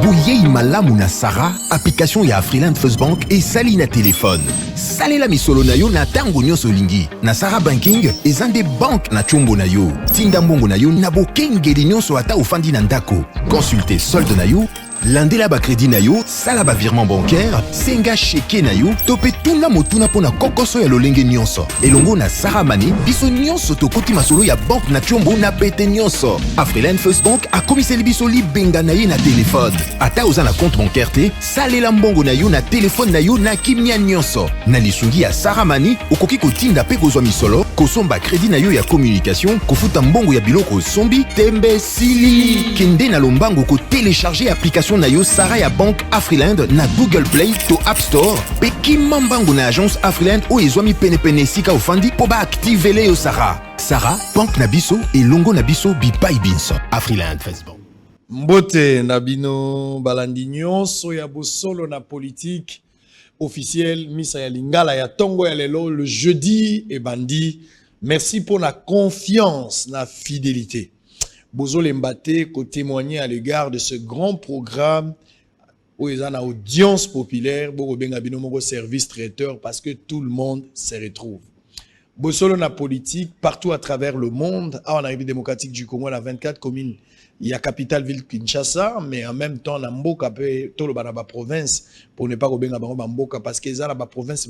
Bouyei malamu na Sarah, application ya Afriland First Bank et sali na téléphone. Salela misolo na yo na tango nyonso lingi. Na Sarah Banking, ezande bank na chombo na yo. Tinda mbongo na yo na bokengeli nyonso ata ofandi na ndako. Consultez solde na yo, landela ba crédit na yo, sala ba virement bancaire, senga cheke na yo, tope tuna motuna pona kokoso ya lolenge nyonso. Elongo na Sarah Money, biso nyonso tokoti masolo ya bank na chombo na pete nyonso. Afriland First Bank a komiseli biso libenga na ye na téléphone. Ata oza na compte bancaire te, salela mbongo na yo na téléphone na yo na kimia nyonso. Na lisungi ya Sarah Money, okoki kotinda pe kozwa misolo, kosomba crédit na yo ya communication, kofuta mbongo ya biloko sombi, tembe sili. Kende na lombango ko télécharger application na yo Sarah ya Bank Afriland na Google Play to App Store. Pe kimambango na agence Afriland o ezwami pene sika ofandi po ba activele yo Sarah. Sarah, bank na biso et longo na biso bipai binso. Afriland Facebook. Mbote Nabino Balandignon, soya bosolo na politique officielle, Missa ya Lingala ya Tongo ya Lelo, le jeudi et bandi. Merci pour la confiance, la fidélité. Bozo Lembate, ko témoigner à l'égard de ce grand programme où ils ont une audience populaire, Bogo Bengabino Mogo service traiteur, parce que tout le monde se retrouve. Bosolo na politique, partout à travers le monde, en République démocratique du Congo, la 24 communes, il y a capitale ville Kinshasa, mais en même temps, na Mboka, tout le Banaba province, pour ne pas rebenga Mboka, parce que la province,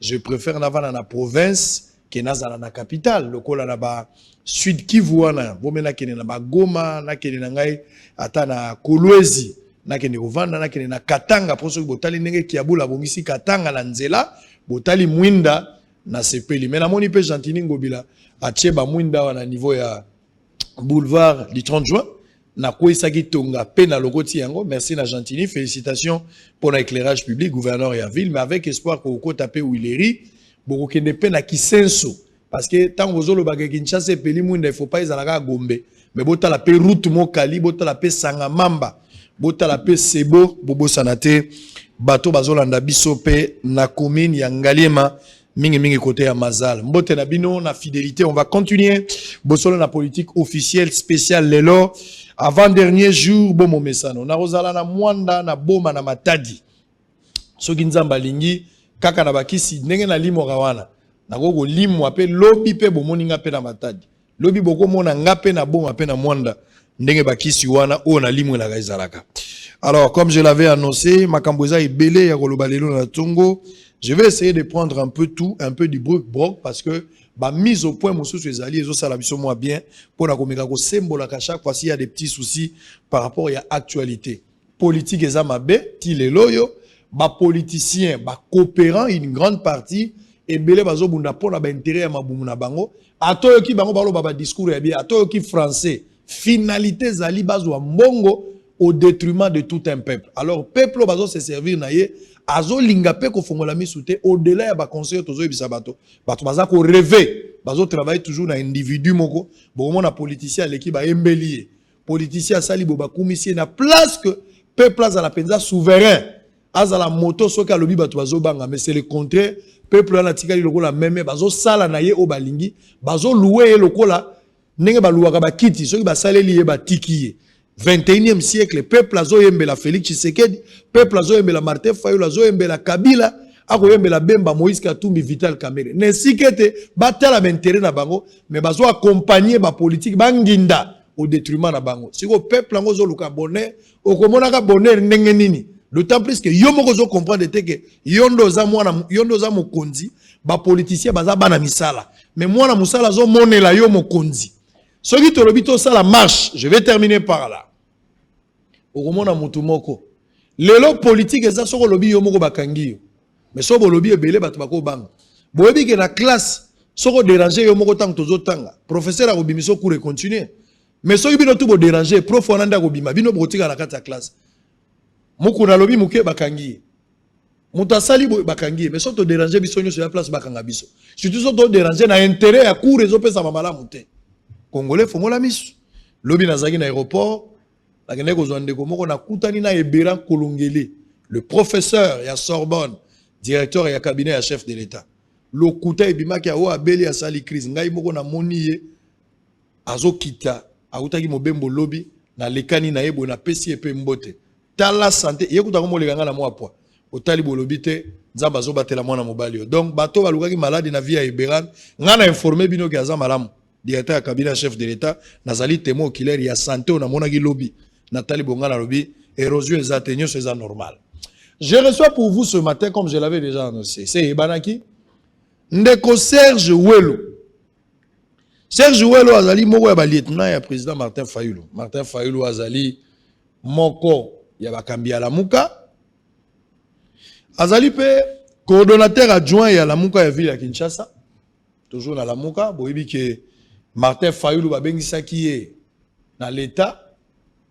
je préfère n'avoir dans la province que dans la capitale. Le col na ba Sud Kivu, na bomena kene na ba Goma, na kene na ngai, ata na Kolwezi, na kene Ovanda, na kene na Katanga, pour ceux qui botali nenge kiabula bongisi Katanga na Nzela, botali Mwinda, na sepeli. Mais na moni pe Gentini Ngobila, atie ba Mwinda wana niveau ya boulevard du 30 juin, na Kouisagi Tonga, pe na logoti yango. Merci na Gentini, félicitations pour l'éclairage public, gouverneur et à ville, mais avec espoir qu'on ko taper Wileri, beaucoup kende pe na Kisenso. Parce que tant que vous avez Kinshasa peli Mwinda, il faut pas y aller à Gombe. Mais bota la pe route Mokali, bota la pe Sangamamba, bota la pe Sebo, bobo sanate, bateau bazolanda biso pe na commune ya Ngaliema. Mingi côté à Mazal. Mbote na bino na fidélité, on va continuer. Bosolo na politique officielle spéciale lelo. Avant dernier jour, bon momesano. Na rozala na mwanda na boma na matadi. Soki nzamba lingi kaka na bakisi ndenge na limo rawana. Na gogo limo ape lobi pe bomoninga pe na matadi. Lobi boko mona ngape na boma pe na mwanda. Ndenge bakisi wana o na limo na gaizalaka. Alors comme je l'avais annoncé, makamboza ibele ya koloba lelo na Tongo. Je vais essayer de prendre un peu tout, un peu du broc parce que ma mise au point, mon sous les alliés, ça la mission moi bien pour la communication symbole à chaque fois s'il y a des petits soucis par rapport à l'actualité. Politique et amabé, ti les loyo, ba politicien, ba coopérant une grande partie et belé bazo bunda pour la ba intérêt à ma bumuna bango. Ato qui bango balo ba discours et bien ato qui français. Finalité zali bazo mbongo au détriment de tout un peuple. Alors peuple bazo se servir naie azo lingape ko fongola misute au-delà ya ba conseiller tozo ebisa bato baza ko rêver bazo travailler toujours na individu moko bon na politicien l'équipe ba embelier politicien sali bo ba komissie na place que peuple za la penza souverain aza la moto soka lobi bato bazo banga mais c'est le contraire peuple na tikali lokola meme bazo sala na ye o balingi bazo louer lokola ndenge ba louaka ba kiti soki ba saleli ye ba tikiye 21e siècle, peuple azo yembela Félix Tshisekedi, peuple azo yembela Martin Fayulu, azo yembela Kabila, ako yembela Bemba Moïse Katumbi, Vital Kamerhe. Ne sikete batala m'intérêt na bango, mais bazo accompagner ba politique banginda au détriment na bango. Siko peuple ango zo luka bonheur, okomona ka bonheur ndenge nini. D'autant plus que yo moko zo comprendre que yondo za mokonzi, ba politicien baza bana misala. Mais mwana musala zo monela yo mokonzi. Ce qui te lobito ça la marche, je vais terminer par là. Okomona mutu moko. Lelo politique eza soko lobi yo moko bakangi. Mais soko lobi ebele bato bako banga. Boyebi ke na classe soko déranger yo moko tango tozo tanga. Professeur a obimiso cours et continuer. Mais soki bino tout bo déranger, prof onanda ko bima, bino botika na kata classe. Muku na lobi muke bakangi. Muta sali bakangi, mais soko to déranger biso sur la place bakanga biso. Surtout soko to déranger na intérêt ya cours ezo pesa mamala mute. Congolais faut la mise. Lobi nazaki na aéroport, la gene ko zwande ko moko na kutani na Ebera Kolongele, le professeur ya Sorbonne, directeur ya cabinet ya chef de l'État. Lo kuta ebimaki ya o abeli ya sali crise ngai moko na moniye azokita, autaki mobembo lobi na lekani na yebo na pesi epe mbote tala santé yekuta ko molekanga na mwa poa otali bolobite nzamba zo batela mwana mobali yo donc bato balukaki malade na vie ya Iberan ngana informer bino ki aza malamu directeur ya cabinet chef de l'état nazali témoin oculaire ya santé na monaki lobby natali bongala lobby érosion les atteignes c'est normal. Je reçois pour vous ce matin comme je l'avais déjà annoncé c'est Ebanaki ndeko Serge Ouelo. Serge Ouelo azali moko ya ba lieutenant ya président Martin Fayulu azali moko ya bakambi ya Lamuka azali pe coordonnateur adjoint ya Lamuka ya ville ya Kinshasa toujours na Lamuka boyebi ke Martin Fayulu babengisaki ye na l'état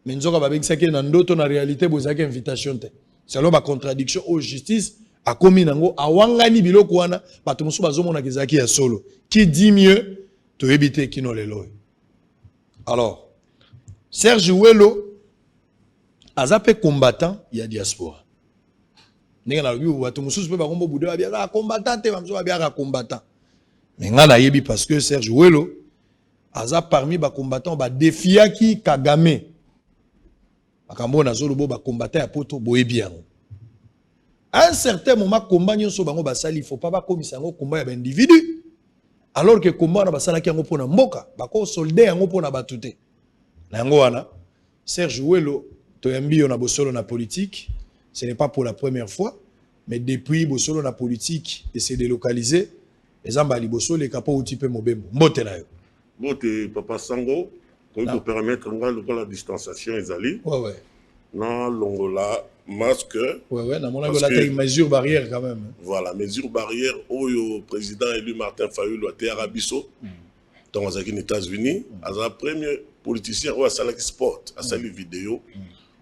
mais nzoka babengisaki na ndoto na réalité bozaki invitation te selon ba contradiction au justice a komi nango awangani biloko wana bato mosusu bazomona kezaki ya solo qui dit mieux to ebite kino lelo. Alors Serge Ouelo azape combattant ya diaspora ndenge na lobi bato mosusu pe bakombo bude ba bia combattant te bamso ba bia combattant mais ngana yebi parce que Serge Ouelo aza parmi ba combattant ba defiaki Kagame akambo na zolo bo ba combattant ya poto boyebi yango. À un certain moment, combat nyonso bango basali, il faut pas commisser un combat ya individu. Alors que combat na basala ki yango pona mboka, bako soldat yango pona batute. Na yango wana, Serge Ouelo toyambi yo na bosolo na politique, ce n'est pas pour la première fois, mais depuis bosolo na politique et c'est délocalisé, les ambali bosolo les capo utipe mobembo. Mbote na yo. Mbote Papa Sango, pour nous permettre la distanciation ezali. Ouais. Na longola masque. Ouais, na mon avis la mesure barrière quand même. Voilà, mesure barrière au président élu Martin Fayulu à Arabiso dans les États-Unis, à la première politicien ou à Salaki Sport, à sa vidéo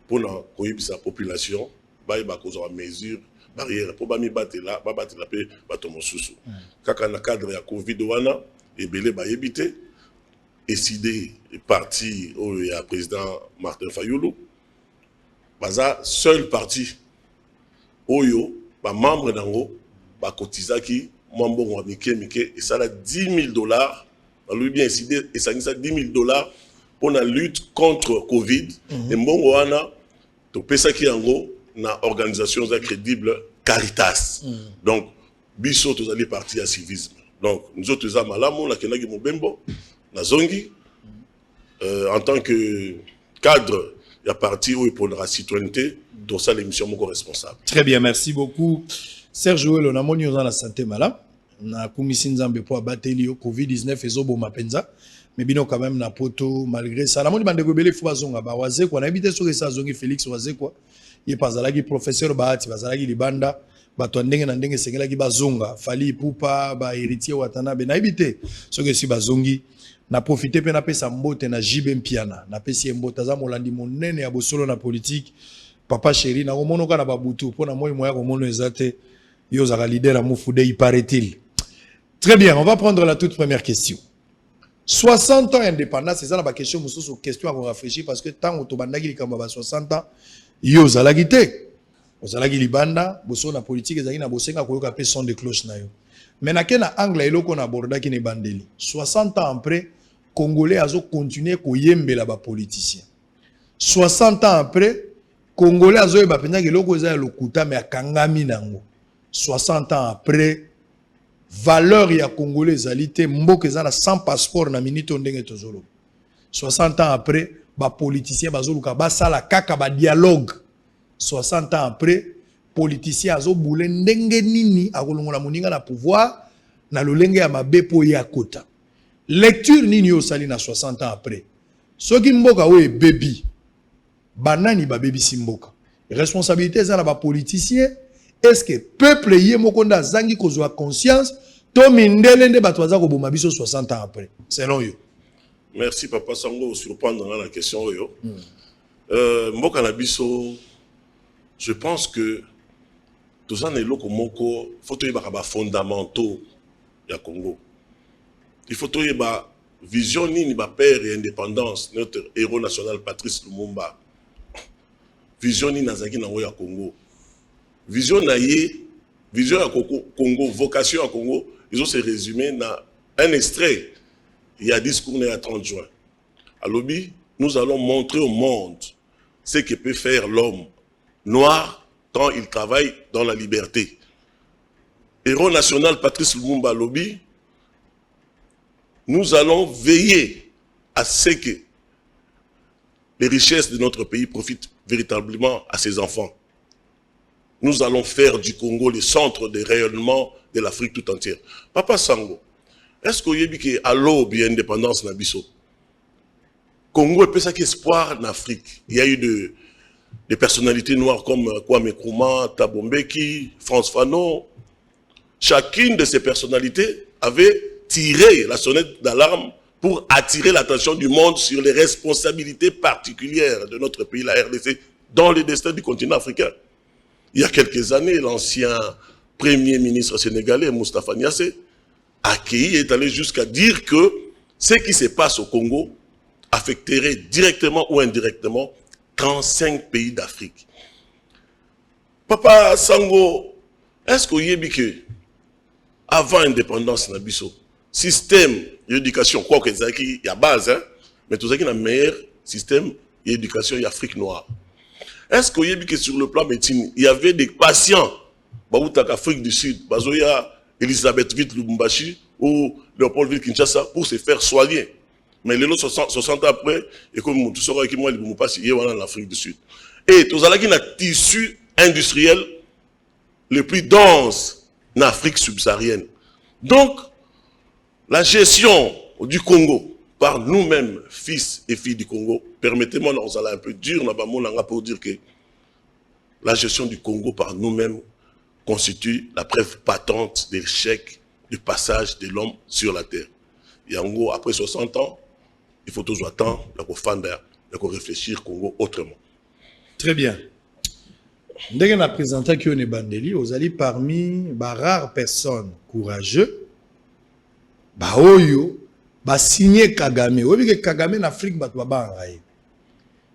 pour coïb sa population, bah il va causer mesure barrière pour bami battre là, ba battre la paix, bateau mon sous. Kaka na cadre ya Covid wana et belé ba yébité décidé parti au président Martin Fayulu. Baza seul parti oyo ba membre dango ba kotizaki mambo wa mike et ça a $10,000 ba lui bien décidé et ça a $10,000 pour la lutte contre Covid et mbongo wana to pesaki yango na organisation crédible Caritas. Donc biso to allé parti à civisme. Donc nous autres za malamu la kenaki mobembo na zongi en tant que cadre il y a parti où il pour la citoyenneté, donc ça l'émission mon responsable. Très bien, merci beaucoup. Serge Ouelo, na moni dans la santé mala, na commission nzambe pour abattre le Covid-19 et zobo mapenza, mais bino quand même na poto malgré ça. Na moni bande gobele fo bazonga ba waze kwa na habité sur ça zongi Félix waze kwa. Il pazalaki professeur Bahati bazalaki libanda, bato ndenge na ndenge sengelaki bazonga, fali pupa ba héritier watanabe na habité so que si bazongi na profiter pe na pesa mbote na Jibe Mpiana na pesi mbote za molandi monene ya bosolo na politique papa chéri na komonoka na babutu pona moi moya komono ezate yo za leader à Moufoudé il paraît-il. Très bien, on va prendre la toute première question. 60 ans indépendance, c'est ça la question mususu question à réfléchir parce que tant otobandaki likamba ba 60 ans yo za la gité. Ozalaki libanda bosolo na politique ezaki na bosenga koyoka pe son de cloche na yo. Mais na kena angle eloko na bordaki ne bandeli. 60 ans après Congolais azo continuer koyembela ba politicien. 60 ans après, Congolais azo yeba penza ke loko za lokuta mais akangami nango. 60 ans après, valeur ya Congolais zalité mboke za na sans passeport na minute ndenge tozolo. 60 ans après, ba politicien bazoluka basala kaka ba dialogue. 60 ans après, politicien azo boule ndenge nini akolongola moninga na pouvoir na lolenge ya mabe po ya kota. Lecture nini osali na 60 ans après. Soki mboka we baby. Banani ba baby simboka. Responsabilité za na ba politicien. Est-ce que peuple yé mokonda zangi kozwa conscience to mindele nde bato baza ko boma biso 60 ans après. Selon yo. Merci Papa Sango surprendre dans la question yo. Mboka na biso je pense que tous en eloko moko faut to yeba ba fondamentaux ya Congo. Il faut que la vision ni ba père et indépendance, notre héros national Patrice Lumumba. Vision ni nazaki na ya Congo. Vision na ye, vision à Congo, vocation à Congo, ils ont se résumé dans un extrait. Il y a discours à 30 juin. À l'obby, nous allons montrer au monde ce que peut faire l'homme noir quand il travaille dans la liberté. Héros national Patrice Lumumba Lobi, nous allons veiller à ce que les richesses de notre pays profitent véritablement à ses enfants. Nous allons faire du Congo le centre de rayonnement de l'Afrique tout entière. Papa Sango, est-ce que vous avez dit à l'aube de l'indépendance Nabiso, Congo est peut-être espoir en Afrique. Il y a eu des personnalités noires comme Kwame Nkrumah, Thabo Mbeki, Frantz Fanon. Chacune de ces personnalités avait tiré la sonnette d'alarme pour attirer l'attention du monde sur les responsabilités particulières de notre pays, la RDC, dans le destin du continent africain. Il y a quelques années, l'ancien premier ministre sénégalais, Moustapha Niasse, accueilli est allé jusqu'à dire que ce qui se passe au Congo affecterait directement ou indirectement 35 pays d'Afrique. Papa Sango, est-ce que vous avez dit que avant l'indépendance, système d'éducation, quoi que il y a base, hein, mais tout ça qui est le meilleur système d'éducation en Afrique noire. Est-ce que vous avez dit que sur le plan médecine, il y avait des patients en Afrique du Sud, Elisabeth Witt Lubumbashi ou Léopold Witt Kinshasa pour se faire soigner? Mais les autres 60 ans après, et comme tout ça, qui moi, ils ne pas signer en Afrique du Sud. Et tout ça, qui a un tissu industriel le plus dense en Afrique subsaharienne. Donc, la gestion du Congo par nous-mêmes, fils et filles du Congo, permettez-moi, nous allons un peu dur pour dire que la gestion du Congo par nous-mêmes constitue la preuve patente de l'échec du passage de l'homme sur la terre. Et en gros, après 60 ans, il faut toujours attendre, de réfléchir Congo autrement. Très bien. Dès qu'on a présenté Kione Bandeli, vous allez parmi les rares personnes courageuses, Oyo, signé Kagame. Vous voyez que Kagame en Afrique,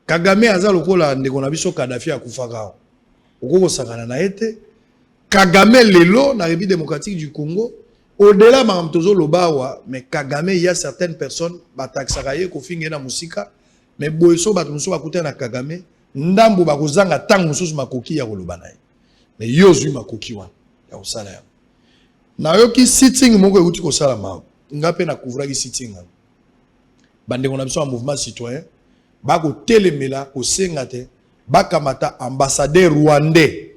Kagame a lokola ndeko na biso Kadhafi akufaka. Okoko sakana na ete. Kagame lelo na République démocratique du Congo. Au-delà de Lobawa, mais Kagame, il y a certaines personnes, Bataksaraye, Kofinge na musika, mais Boeso Batumuso Bakute na Kagame, Ndambo Bakozanga Tang Musus Makoki ya Kolobanaye. Mais Yozu Makoki wan, ya Osala. Na yoki sitting moko euti kosala ma. Ngape na couvrir ki sitting. Bande qu'on a besoin un mouvement citoyen, bako telemela, ko sengate, bakamata ambassadeur rwandais.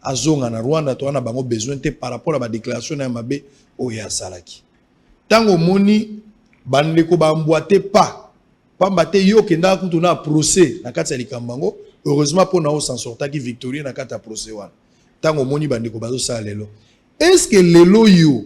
Azonga na Rwanda to wana bango besoin te par rapport à la déclaration na mabe oya salaki. Tango moni bandeko ba mboate pas pambate yo kenda kutu na procès na kati ya likambango, heureusement pour na o s'en sorta ki victorieux na kati ya procès wana. Tango moni bandeko bazo sala lelo. Est-ce que lelo yo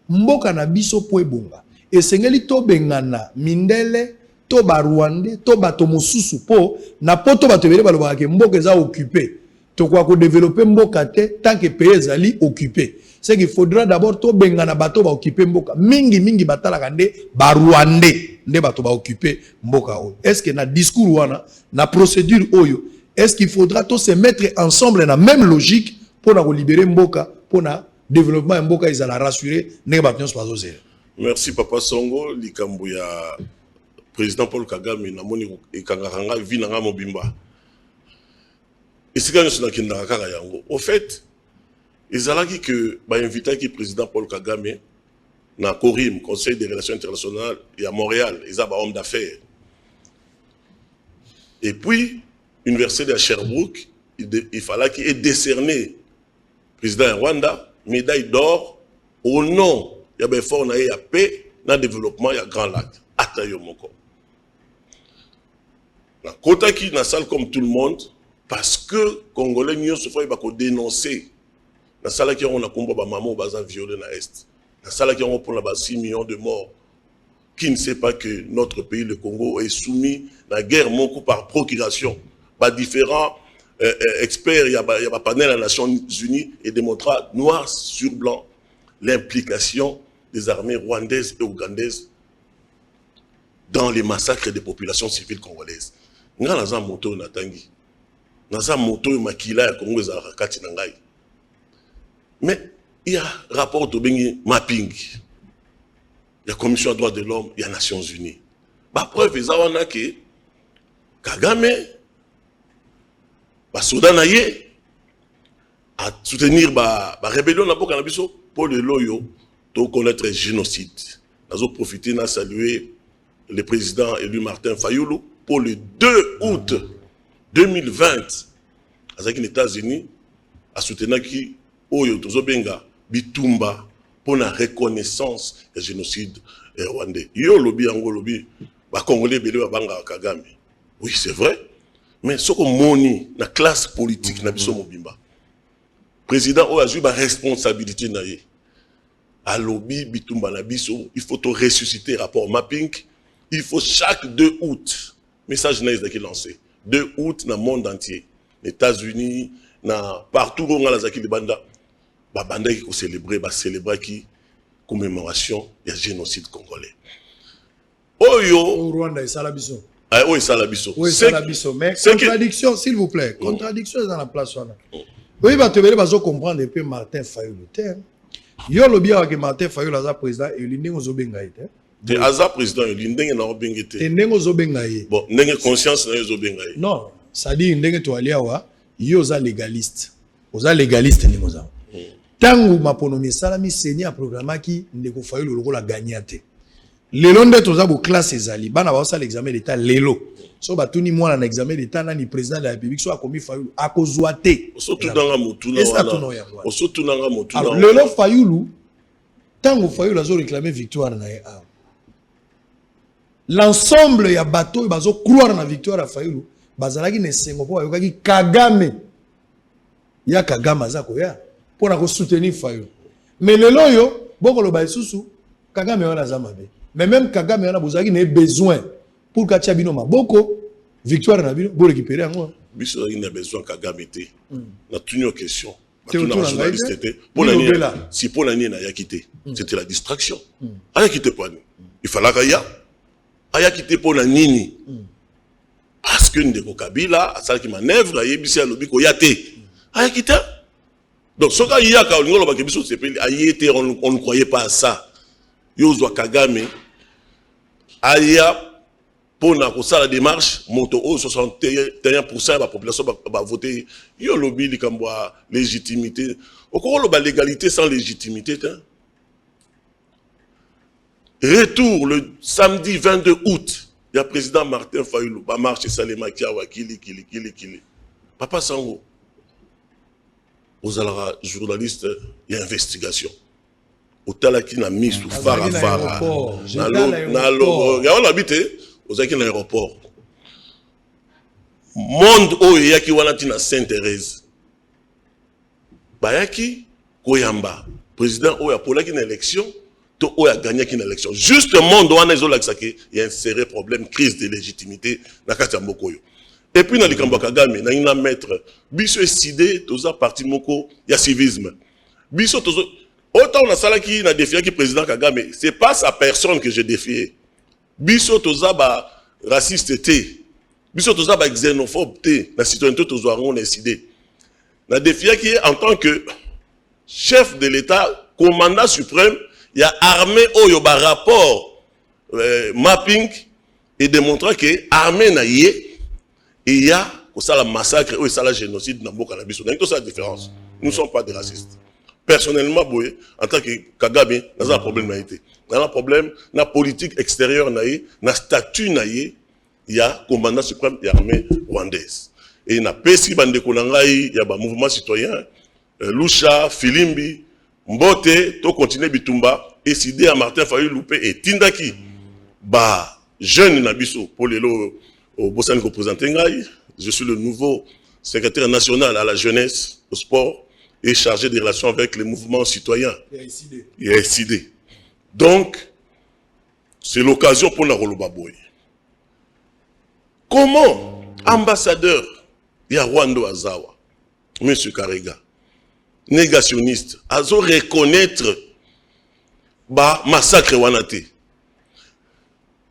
mboka na biso po ebonga esengeli to bengana mindele to ba Rwandais to bato mosusu po na poto bato bele balobaka ke mboka eza occupé. Tokwa ko développer mboka te tant que pays ezali occupé. C'est qu'il faudra d'abord to bengana bato ba occuper mboka. Mingi batala kande ba Rwandais nde bato ba occuper mboka oyo. Est-ce que na discours wana na procédure oyo est-ce qu'il faudra to se mettre ensemble na même logique pour na libérer mboka pour na développement mboka ezala rassurer ne ba nyonso bazo zela. Merci Papa Songo likambo ya président Paul Kagame na moni ekanganga vinanga mobimba. Au fait, ils ont dit que invité le président Paul Kagame dans Corim, Conseil des relations internationales, et à Montréal, ils ont un homme d'affaires. Et puis, l'université de Sherbrooke, il fallait qu'il ait décerné président Rwanda médaille d'or au nom de l'effort de la paix, dans le développement, il y a Grand Lac, Atayo Moko. Dans Kotaki, dans la salle comme tout le monde, parce que Congolais n'y ont pas dénoncé. Dans la salle qui on a combat maman bazan violé dans l'Est. Dans la salle qui on pour 6 millions de morts. Qui ne sait pas que notre pays, le Congo, est soumis à la guerre monco par procuration. Par différents experts, il y a un panel des Nations Unies et démontra noir sur blanc l'implication des armées rwandaises et ougandaises dans les massacres des populations civiles congolaises. Nous avons un moto natangi. Naza moto makila ya Congo za rakati na ngai. Mais il y a rapport au bengi mapping. Il y a commission des droits de l'homme, il y a Nations Unies. Ba preuve eza wana ke Kagame ba soda na ye à soutenir ba rébellion na boka na biso pour le loyo to connaître génocide. Nazo profiter na saluer le président élu Martin Fayulu pour le 2 août 2020 aux États-Unis à soutenir qui oyo tozo benga bitumba pour la reconnaissance du génocide rwandais. Yo lobi ango lobi ba congolais belé ba banga Kagame. Oui, c'est vrai. Mais ce que moni la classe politique na biso mobimba. Président oyo azui ba responsabilité na ye. A lobby bitumba na biso, il faut to ressusciter rapport mapping. Il faut chaque 2 août message naïs qui lancé. 2 août dans le monde entier. Les États-Unis, partout où on a les banda, ba banda qui célébrer qui commémoration du génocide congolais. Oyo Au Rwanda et Salabiso. Ah oui, Salabiso. Oui, Salabiso. Mais contradiction, s'il vous plaît. Contradiction est dans la place. Oui, bah tu vas comprendre depuis Martin Fayulu. Yo le bien que Martin Fayulu a président et l'indé aux obengaïte. De hasard président l'indé na obengete. Et n'engo zobengaï. Bon, n'engo conscience na zobengaï. Non, ça dit n'engo to aliawa. Yo za légaliste. Oza légaliste n'engo za. Tangu maponomi salami seigneur programme qui n'engo Fayulu le rôle a gagné. Lelo nde toza bo classe ezali bana ba osala examen d'état lelo so batuni mwana na examen d'état nani président de la République so akomi Fayulu akozwa te surtout dans mutuna wana surtout dans mutuna. Alors lelo Fayulu tango Fayulu azo réclamer victoire na ye a l'ensemble ya bateau bazo croire na victoire ya Fayulu bazalaki ne sengo po ayokaki Kagame ya Kagame azako ya pona ko soutenir Fayulu mais lelo yo bokolo ba isusu Kagame wana za mabe. Mais même Kagame a besoin pour que bino maboko victoire na bino pour récupérer en biso il a besoin Kagame té na tunyo question journaliste était pour la si pour la na ya quitté c'était la distraction aya quitté pas il fallait qu'il aya quitté pour la nini parce que ndeko Kabila ça qui manœuvre a yebisi a lobi ko yaté aya quitté donc ce gars il y a ka ngolo ba kebiso c'est ayé on ne croyait pas à ça. Yozwa Kagame aya pour la démarche moto 61% de la population va voter yo lobby likambwa légitimité okolo ba légalité sans légitimité retour le samedi 22 août il y a président Martin Fayulu ba marche Salema Kiawa kili papa sango aux journalistes et investigation Otala qui n'a mis sous phare à phare. On habite aux acquis de l'aéroport. Monde où il y a qui na Sainte-Thérèse. Bayaki Koyamba, président où il y a pour une élection, to où il a gagné une élection. Juste le monde où il y a un sérieux problème, crise de légitimité na Katambokoyo. Et puis dans le Kamba Kagame, na ina maître biso décidé toza parti moko ya civisme. Biso tozo autant on a ça qui n'a défié qui président Kagame, c'est pas sa personne que j'ai défié. Biso toza ba raciste té, biso toza ba xénophobe té, la citoyenneté toza on a décidé. La défié qui est en tant que chef de l'État, commandant suprême, il y a armée au ba rapport mapping et démontrant que armée na yé et il y a ça la massacre ou ça la génocide dans Boka na biso. Donc ça la différence. Nous ne sommes pas des racistes. Personnellement, en tant que Kagame, nous avons un problème. Nous avons un problème dans la politique extérieure, dans le statut, il y a commandant suprême de l'armée rwandaise. Et dans le PSI, il y a un mouvement citoyen, Lusha, Filimbi, Mbote, to continue Bitumba, et Sidé à Martin Fayulu Loupé et Tindaki. Jeune Nabiso, pour les lots au Bossan représenté, je suis le nouveau secrétaire national à la jeunesse, au sport, et chargé des relations avec les mouvements citoyens. Il a décidé. Donc, c'est l'occasion pour la Rolobaboy. Comment, ambassadeur, il y a Rwanda Azawa, M. Karega, négationniste, a reconnaître le massacre Wanate.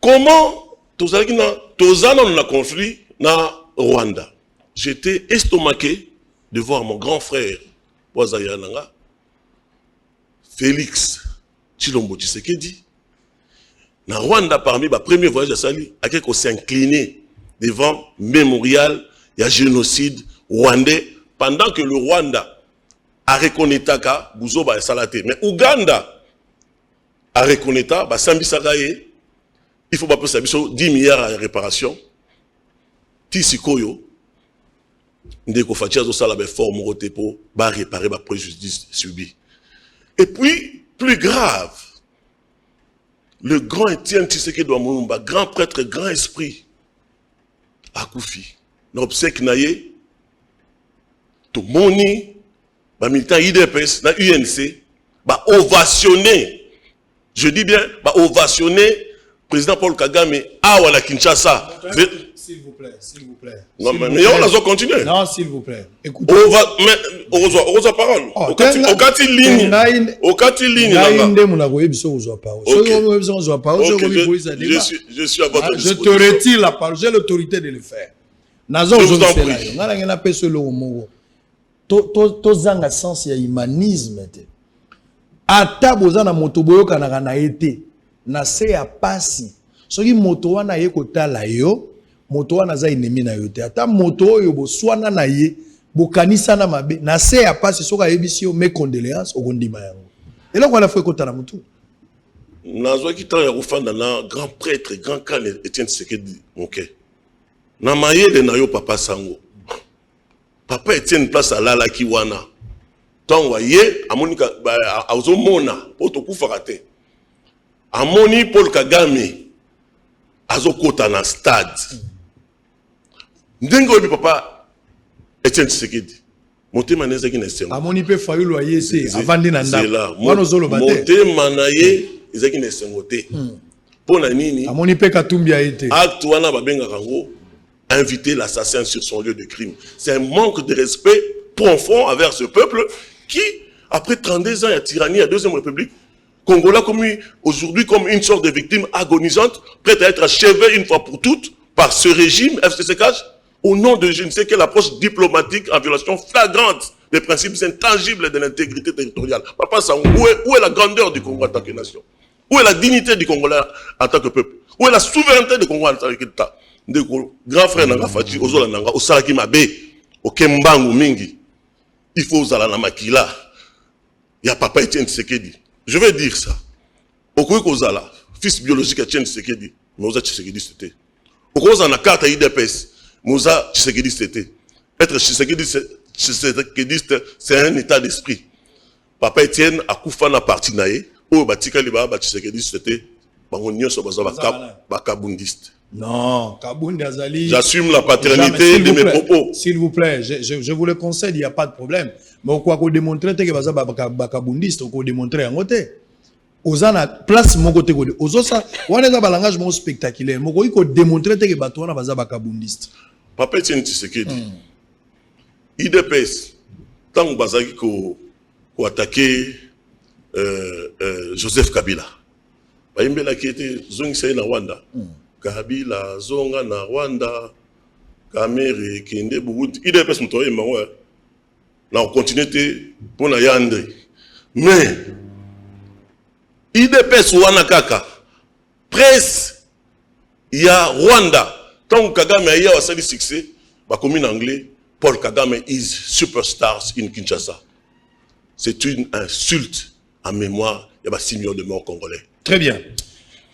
Comment, tous les conflit dans Rwanda. J'étais estomaqué de voir mon grand frère, Félix Tshilombo Tshisekedi, na Rwanda parmi les premiers voyages à Sali, à quelqu'un s'est incliné devant mémorial, il y a génocide rwandais, pendant que le Rwanda a reconnu que Bouzoba est salaté. Mais Ouganda a reconnu que Sambi Sagaye, il faut pas passer 10 milliards de réparation. Tisikoyo, ndeko fatia zo sala be forme roté pour réparer le préjudice subi. Et puis, plus grave, le grand Étienne Tshisekedi Mulumba, grand prêtre, grand esprit, a koufi. N'obsèque naye, tout moni, ba militant IDPS, na UNC, ba ovationné, je dis bien, ba ovationné, président Paul Kagame, à la Kinshasa. S'il vous plaît, s'il vous plaît. Non, mais on va continuer. Non, s'il vous plaît. Écoutez. On reçoit parole. Au cas ligne. Au cas ligne. Je suis à votre disposition. Je te retire la parole. J'ai l'autorité de le faire. Je vous en prie. Tozanga sens ya humanisme. Ata bozana motoboyo kanaka na ete. Na se ya pasi. Soki moto wana ye kotala yo. Moto wana za inemi na yote. Ata moto oyo boswana na ye, bokanisa na mabe, na se ya pasi soka yebisi yo mes condoléances au kondima yango. Et là quoi la fois kota na mutu. Nazwa ki tan ya kufanda na grand prêtre, grand kan Etienne Tshisekedi Moke. Na mayele na yo papa sango. Papa Etienne place alala ki wana. Tango ye amonika azo mona poto kufaka te. Amoni Paul Kagame azo kota na stade. Ndengo obi papa Etienne Tshisekedi motema neza ki na sengo amoni pe Fayulu ayese avandi na ndako wana zolo bate motema na ye ezaki na sengo te pona nini amoni pe Katumbi ayete acte wana babenga kango inviter l'assassin sur son lieu de crime. C'est un manque de respect profond envers ce peuple qui après 32 ans de tyrannie à la Deuxième République Congolais commis aujourd'hui comme une sorte de victime agonisante prête à être achevée une fois pour toutes par ce régime FCCK au nom de je ne sais quelle approche diplomatique en violation flagrante des principes intangibles de l'intégrité territoriale. Papa, où est la grandeur du Congo en tant que nation? Où est la dignité du Congolais en tant que peuple? Où est la souveraineté du Congo en tant qu'État? Grand frère Nanga Fati, Ozola Nanga, Osalaki Mabe, Okembangu Mingi, il faut Ozala na Makila. Il y a Papa Etienne Tshisekedi. Je vais dire ça. Okoui Kozala, fils biologique Etienne Tshisekedi, mais Oza Tshisekedi c'était. Okoui Kozala na carte IDPS. Moussa Tshisekedi c'était. Être Tshisekedi, c'est un état d'esprit. Papa Etienne a koufa na parti nae. Ou batika liba ba Tshisekedi c'était. Bango nyonso baza bakabundiste. Non, Kabundi Azali. J'assume la paternité de mes propos. S'il vous plaît, je vous le concède, il n'y a pas de problème. Mais on peut démontrer que baza bakabundiste, on peut démontrer en côté. Ozana place mon côté côté. Ozosa, on est dans un langage spectaculaire. Mon côté, démontrer que batouana baza bakabundiste. Papa Etienne Tshisekedi. IDPS, tant que bazaki ko attaquer Joseph Kabila. Bayimbela qui était zongi na Rwanda. Kabila zonga na Rwanda. Kamere kende Burundi. IDPS mutoye mangwa. Na on continue pour na yandre. Mais IDPS wana kaka. Presse il y a Rwanda. Tant que Kagame a eu un succès, comme en anglais, Paul Kagame is superstars in Kinshasa. C'est une insulte en mémoire. Il y a 6 millions de morts congolais. Très bien.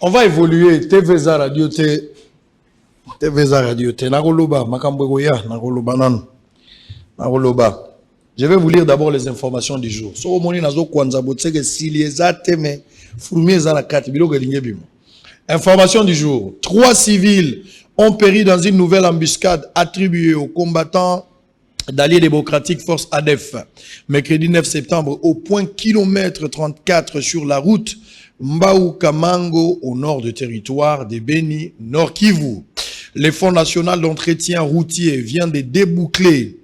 On va évoluer. TVza Radio T. TVza Radio T. Nagoloba. Makambwegoya. Nagoloba nan. Nagoloba. Je vais vous lire d'abord les informations du jour. So moni nazo kwanza botseke silieza teme. Furmieza la carte. Bilo gelinge bimo. Information du jour. 3 civils ont péri dans une nouvelle embuscade attribuée aux combattants d'Alliés démocratiques Force ADEF. Mercredi 9 septembre, au point kilomètre 34 sur la route Mbau Kamango, au nord du territoire de Beni, Nord Kivu. Le Fonds national d'entretien routier vient de boucler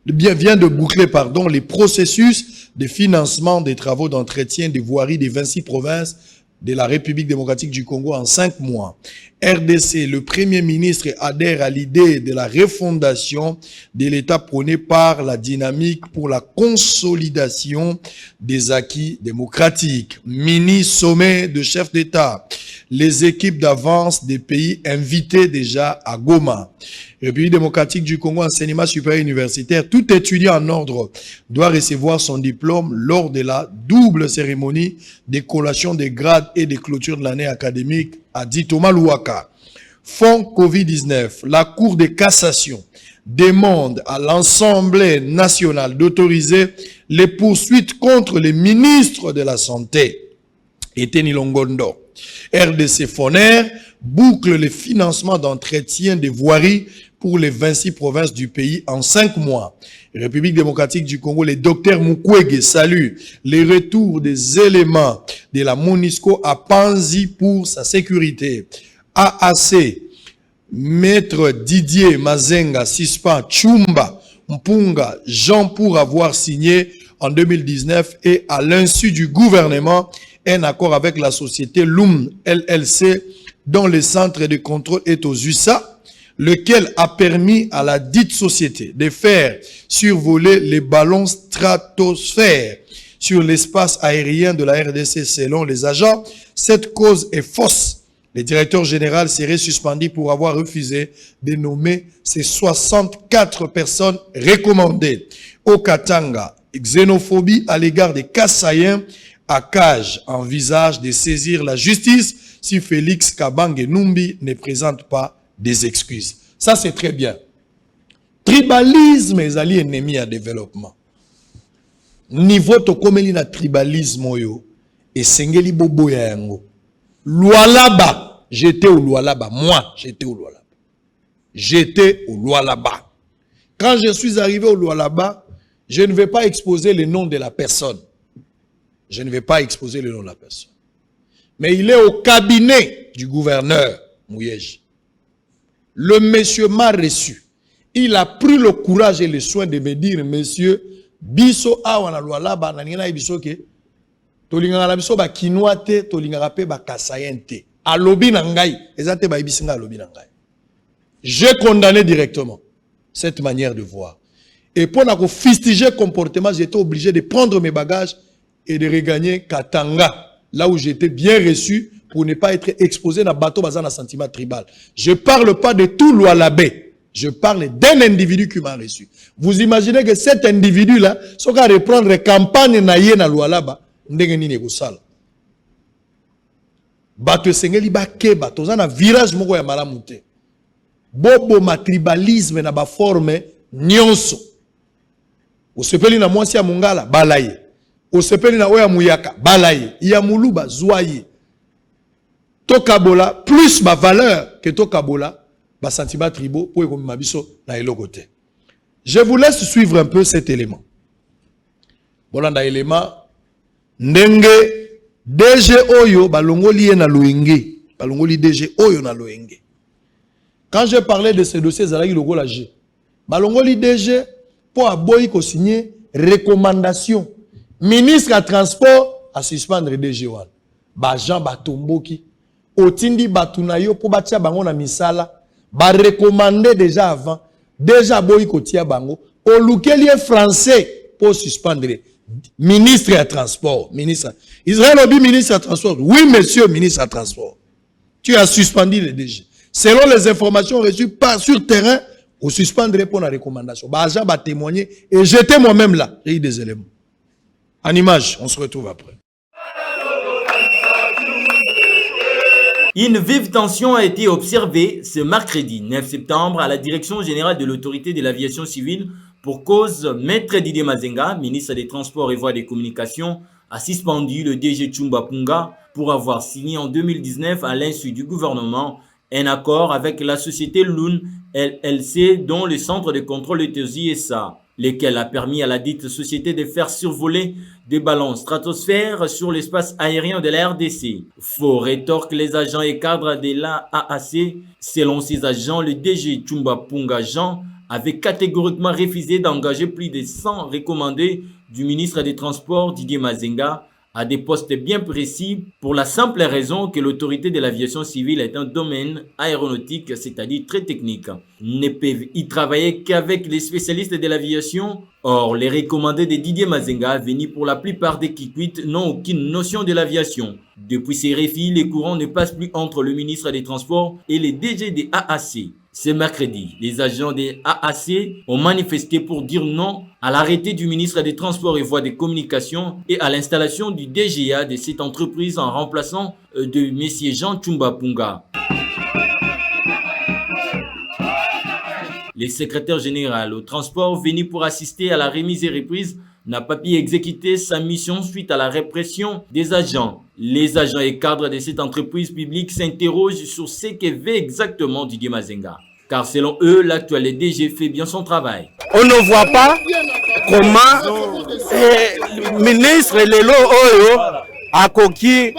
les processus de financement des travaux d'entretien des voiries des 26 provinces de la République démocratique du Congo en 5 mois. RDC, le Premier ministre adhère à l'idée de la refondation de l'État prônée par la dynamique pour la consolidation des acquis démocratiques. Mini-sommet de chefs d'État. les équipes d'avance des pays invités déjà à Goma. République démocratique du Congo, enseignement supérieur universitaire, tout étudiant en ordre doit recevoir son diplôme lors de la double cérémonie de collation des grades et de clôture de l'année académique, a dit Thomas Louaka. Fonds Covid-19, la Cour de cassation demande à l'Assemblée nationale d'autoriser les poursuites contre les ministres de la Santé. Eteni Longondo. RDC Foner boucle le financement d'entretien des voiries pour les 26 provinces du pays en 5 mois. République démocratique du Congo, le docteur Mukwege salue les retours des éléments de la MONUSCO à Panzi pour sa sécurité. AAC, Maître Didier Mazenga suspend Chumba Mpunga Jean pour avoir signé en 2019 et à l'insu du gouvernement un accord avec la société Loom LLC dont le centre de contrôle est aux USA, lequel a permis à la dite société de faire survoler les ballons stratosphères sur l'espace aérien de la RDC selon les agents. Cette cause est fausse. Le directeur général serait suspendu pour avoir refusé de nommer ces 64 personnes recommandées. Au Katanga, xénophobie à l'égard des Kassaïens, Akaj envisage de saisir la justice si Félix Kabange Numbi ne présente pas des excuses. Ça, c'est très bien. Tribalisme est allié ennemi à développement. Niveau tokomeli na tribalisme yo et sengeli bobo ya yango. Lualaba, j'étais au Lualaba. Moi, j'étais au Lualaba. J'étais au Lualaba. Quand je suis arrivé au Lualaba, je ne vais pas exposer le nom de la personne. Je ne vais pas exposer le nom de la personne. Mais il est au cabinet du gouverneur Mouyej. Le monsieur m'a reçu. Il a pris le courage et le soin de me dire, monsieur, biso awana Lualaba, nanina biso ke, tolinganga na biso ba kinoa te, tolinganga pe ba kasayen te. Alobi na ngai, ezate ba ibisinga alobi na ngai. J'ai condamné directement cette manière de voir. Et pour na ko fustiger comportement, j'étais obligé de prendre mes bagages et de regagner Katanga, là où j'étais bien reçu pour ne pas être exposé dans bateau bazan à sentiment tribal. Je parle pas de tout Lualabé. Je parle d'un individu qui m'a reçu. Vous imaginez que cet individu-là, ce qu'il reprendre campagne na yé na Lualaba, ndenge nini kusala. Bato sengeli ba keba, tozana virage moko ya malamu te. Bobo ma tribalisme na ba forme nyonso. Osepeli na mwasi ya Mungala, balaye. Osepeli na oya Muyaka, balaye. Ya Muluba, zwaye. Tokabola, plus ma valeur que Tokabola, ba sentiment tribaux, pour y mabiso na côté. Je vous laisse suivre un peu cet élément. Bolanda élément, ndenge DG Oyo, balongoli na loenge. Balongoli DG Oyo na loenge. Quand je parlais de ces dossiers, Zalagi logo la G. Balongoli DG, pour aboyi ko signer recommandation. Ministre à transport à suspendre DG Wan. Ba Jean Batomboki. Otindi Batunayo pour batia bango na misala. Ba recommander déjà avant. Déjà boyi ko tia bango. Olukeli français pour suspendre. Ministre à transport. Ministre. Israël Obi ministre à transport. Oui, monsieur, ministre à transport. Tu as suspendu le DG. Selon les informations reçues par sur terrain, on suspendrait pour la recommandation. Bah, agent va témoigner et j'étais moi-même là. J'ai eu des éléments. En image, on se retrouve après. Une vive tension a été observée ce mercredi 9 septembre à la Direction générale de l'autorité de l'aviation civile pour cause Maître Didier Mazenga, ministre des Transports et Voies des Communications, a suspendu le DG Chumba Mpunga pour avoir signé en 2019 à l'insu du gouvernement un accord avec la société Loon LLC dont le centre de contrôle est aux USA, lequel a permis à la dite société de faire survoler des ballons stratosphères sur l'espace aérien de la RDC. Faux rétorque les agents et cadres de l'AAC. Selon ces agents, le DG Chumba Mpunga Jean avait catégoriquement refusé d'engager plus de 100 recommandés du ministre des Transports Didier Mazenga à des postes bien précis pour la simple raison que l'autorité de l'aviation civile est un domaine aéronautique, c'est-à-dire très technique. ne peuvent y travailler qu'avec les spécialistes de l'aviation. Or, les recommandés de Didier Mazenga, venus pour la plupart des Kikwit, n'ont aucune notion de l'aviation. Depuis ces refus, les courants ne passent plus entre le ministre des Transports et les DG des AAC. Ce mercredi, les agents des AAC ont manifesté pour dire non à l'arrêté du ministre des Transports et Voies de Communication et à l'installation du DGA de cette entreprise en remplaçant de M. Jean Tchumba-Punga. Le secrétaire général au transport venu pour assister à la remise et reprise n'a pas pu exécuter sa mission suite à la répression des agents. Les agents et cadres de cette entreprise publique s'interrogent sur ce que veut exactement Didier Mazenga. Car selon eux, l'actuel DG fait bien son travail. On ne voit pas comment le ministre Lelo Oyo a coquille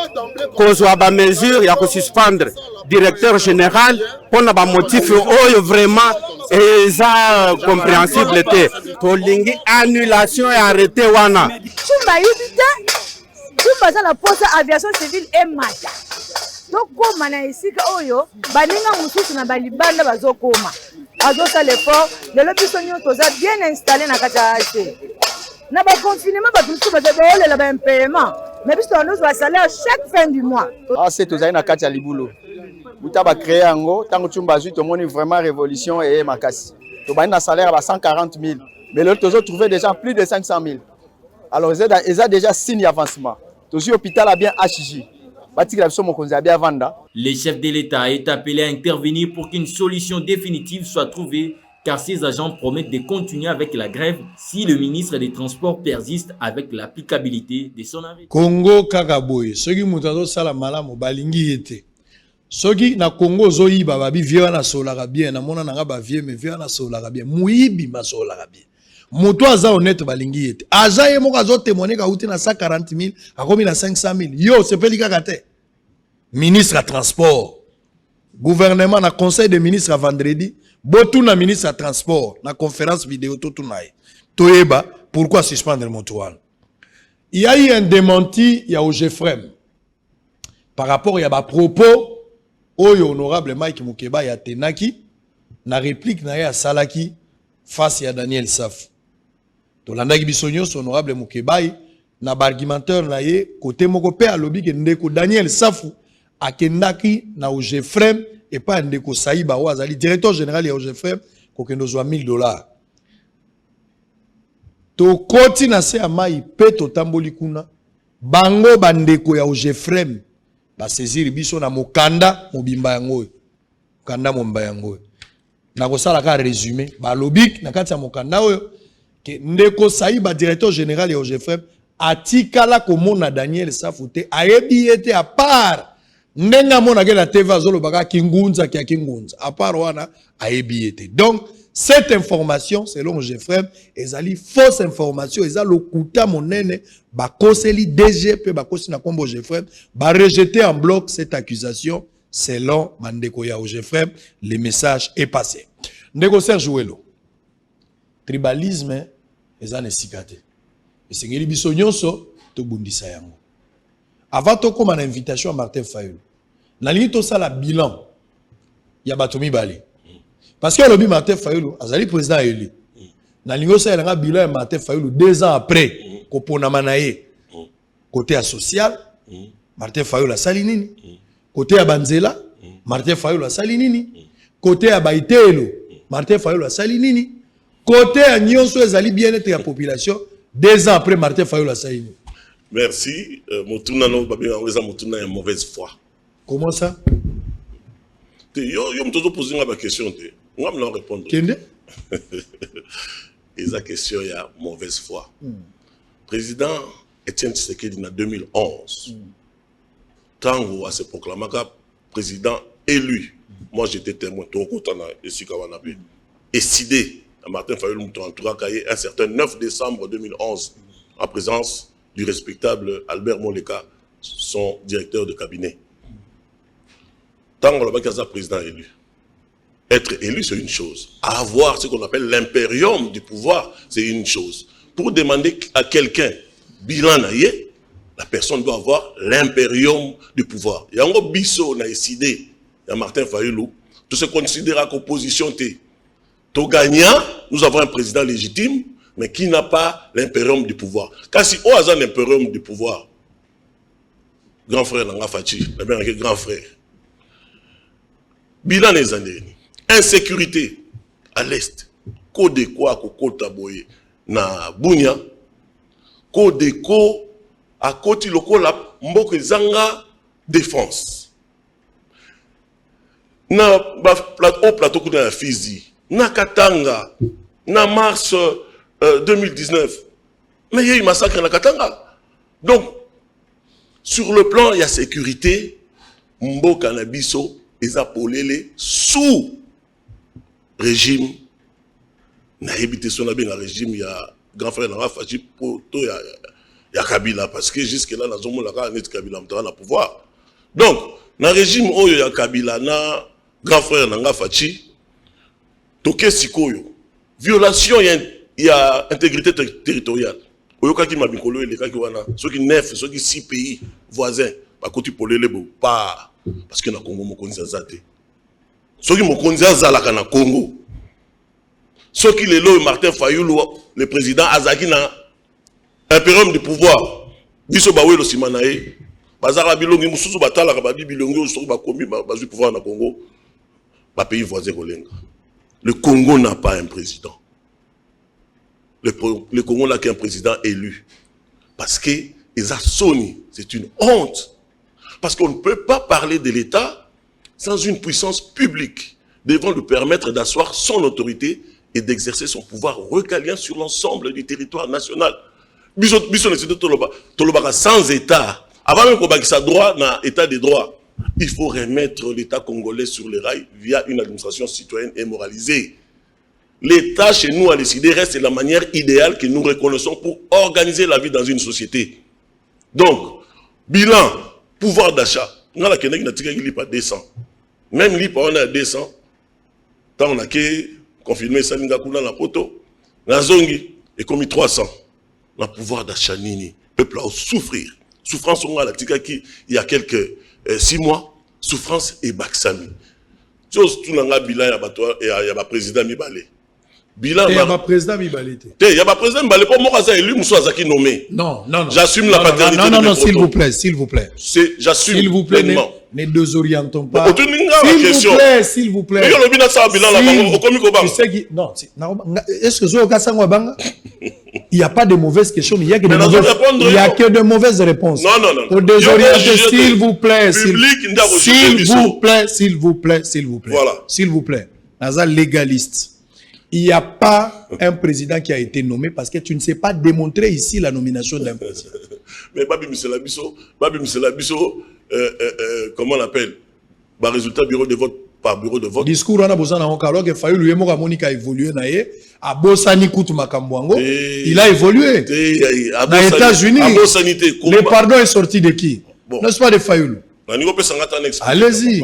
kozwa mesure ya suspendre directeur général pour na motif Oyo vraiment eza compréhensible te tolingi annulation et arrêté wana chumba yudite chumba za la poste aviation civile et mata tokoma na esika oyo baninga mususu na balibanda bazokoma azosa l'effort lelo biso nyo toza bien installé na kati ya ate na ba confinement ba tusu ba zebele la ba paiement mais biso on doit salaire chaque fin du mois c'est toza na kati ya libulo buta ba créer yango tango chumba zu to moni vraiment révolution et makasi to ba na salaire ba 140 000 mais le tozo trouver déjà plus de 500 000 alors ils ont déjà signé avancement tozo hôpital a bien HJ. Le chef de l'État est appelé à intervenir pour qu'une solution définitive soit trouvée, car ces agents promettent de continuer avec la grève si le ministre des Transports persiste avec l'applicabilité de son arrêt. Congo Kakaboye, ceux qui m'ont sala malamu balingi ete. Ceux qui na Congo zoyiba babi vieux na solara bien, na mona na ba vieux mais vieux na solara bien, muibi ma solara bien. Moto aza honnête balingi ete. Aza ye moko azo témoigner ka uti na 140 000, akomi na 500 000. Yo, c'est peli kakate. Ministre à transport. Gouvernement na conseil des ministres à vendredi. Botou na ministre à transport. Na conférence vidéo tout naï. Toyeba, pourquoi suspendre le motoal? Il y a eu un démenti, il y a au Jefrem. Par rapport, il y a des propos. Oyo honorable Mike Mukeba ya tenaki. Na réplique na ya salaki. Face à Daniel Saf. Tolanda Gibisonyo, honorable Mukebai, na argumenteur na ye, côté moko pe a lobby ke ndeko Daniel Safu, a kendaki na Ojefrem, et pas ndeko Saïba Ouazali, directeur général ya Ojefrem, kokendo zwa $1000. To koti na se amai pe to tamboli kuna, bango bandeko ya Ojefrem, ba saisir biso na mokanda, mobimba yango, mokanda momba yango. Na kosala ka résumé, ba lobik, na kati ya mokanda oyo, que ndeko Saïba, directeur général ya Ojefrem, atikala komona Daniel Safute, ayebi ete à part, ndenga mona ke na TV azolo baka kingunza kia kingunza, à part wana, ayebi ete. Donc, cette information, selon Ojefrem, ezali fausse information, ezali lokuta monene, ba koseli DG, pe ba kosi na kombo Ojefrem, ba rejeter en bloc cette accusation, selon Mandeko ya Ojefrem, le message est passé. Ndeko Serge Ouelo, tribalisme, ezane sikate. Esengeli biso nyonso to bundisa yango. Avant to comme une invitation à Martin Fayulu. Na lingi to sala bilan ya bato mibale. Parce que le Martin Fayulu azali président élu. Na lingi so yanga bilan ya Martin Fayulu 2 ans après ko pona manaye. Côté social, Martin Fayulu a sali nini? Côté ya Banzela, Martin Fayulu a sali nini? Côté ya Baitelo, Martin Fayulu a sali nini? Côté ya nyonso ezali bien-être ya population 2 ans après Martin Fayulu a sali nini? Merci. Motuna no babi ngeza motuna ya mauvaise foi. Comment ça? Yo me toujours poser une question te. On va me répondre. Kende? Et la question il y a mauvaise foi. Président Etienne Tshisekedi en 2011. Tango a se proclamé comme président élu. Moi j'étais témoin tout content ici Kawanapé. Décidé à Martin Fayulu en tout cas un certain 9 décembre 2011 en présence du respectable Albert Moleka, son directeur de cabinet. Tant qu'on a président élu, être élu c'est une chose. Avoir ce qu'on appelle l'impérium du pouvoir, c'est une chose. Pour demander à quelqu'un bilan naïe, la personne doit avoir l'impérium du pouvoir. Il y a un biso na décidé, il y a Martin Fayulu, tout se considère qu'opposition Tout gagnant, nous avons un président légitime, mais qui n'a pas l'impérium du pouvoir. Car si on a l'impérium du pouvoir, grand frère Nanga Fachi, grand frère, bilan des années, insécurité à l'est, code quoi, code taboye, na Bunya, code ko, à côté loko la mboke zanga défense. Na plateau kuna la Fizi, na Katanga, na mars 2019, mais il y a eu massacre na Katanga. Donc, sur le plan, il y a sécurité, mboka na biso, ils appolé sous régime, na évité son bien régime, il y a grand frère Nanga Fachi pour tout, il y a Kabila, parce que jusque-là, dans un la Kabila na pouvoir. Donc, dans le régime où il y a Kabila, na grand frère Nanga Fachi, toke sikoyo, violation, il y a intégrité territoriale. Oyoka ki mabikolo et les cas qui wana, ceux qui 9, ceux qui 6 pays voisins, pas côté pour les pas parce que na Congo mokonzi azate. Ceux qui mokonzi azalaka na Congo. Ceux qui les lois Martin Fayulu, le président Azaki na impérium du pouvoir. Biso bawe lo simanae. Bazara bilongi mususu batala ka babi bilongi so ba komi bazu pouvoir na Congo. Ba pays voisin kolenga. Le Congo n'a pas un président. Le Congo n'a qu'un président élu. Parce que c'est une honte. Parce qu'on ne peut pas parler de l'État sans une puissance publique devant lui permettre d'asseoir son autorité et d'exercer son pouvoir recalien sur l'ensemble du territoire national. Sans État, avant même qu'on ait droit dans l'État des droits, il faut remettre l'État congolais sur les rails via une administration citoyenne et moralisée. L'État chez nous a décidé reste la manière idéale que nous reconnaissons pour organiser la vie dans une société. Donc, bilan, pouvoir d'achat. On a la Kenya qui n'a pas 200. Même l'IPA, on a 200. Tant on a confirmé ça, on a la poto. La zongi est commis 300. Le pouvoir d'achat, nini. Le peuple a souffrir. Souffrance, on a la tika qui, il y a quelques 6 mois, souffrance et baksami. Chose tout le bilan, il y a le président Mibale. Bilan, il y a le président Mibale. Il y a le président Mibale. Pour moi, c'est élu, Moussa Zaki nommé. Non, non, non. J'assume la paternité. Non, non, s'il vous plaît, s'il vous plaît. J'assume. S'il vous plaît, ne désorientons pas. S'il vous plaît. Est-ce que il n'y a pas de mauvaises questions, mais il y a que de mauvaises réponses. Non, non, non. Pour désorienter, s'il vous plaît. S'il vous plaît, s'il vous plaît, s'il vous plaît. Voilà. S'il vous plaît. Naza légaliste. Il n'y a pas un président qui a été nommé parce que tu ne sais pas démontrer ici la nomination d'un président. Mais Babi Misselabiso, comment on appelle? Résultat bureau de vote par bureau de vote. Discours on a besoin d'un alors que Fayulu lui Monika a évolué naie à Bosani Koutou Makambwango. Il a évolué. Dans les États-Unis. Le pardon est sorti de qui? N'est-ce pas de Fayulu? Allez-y.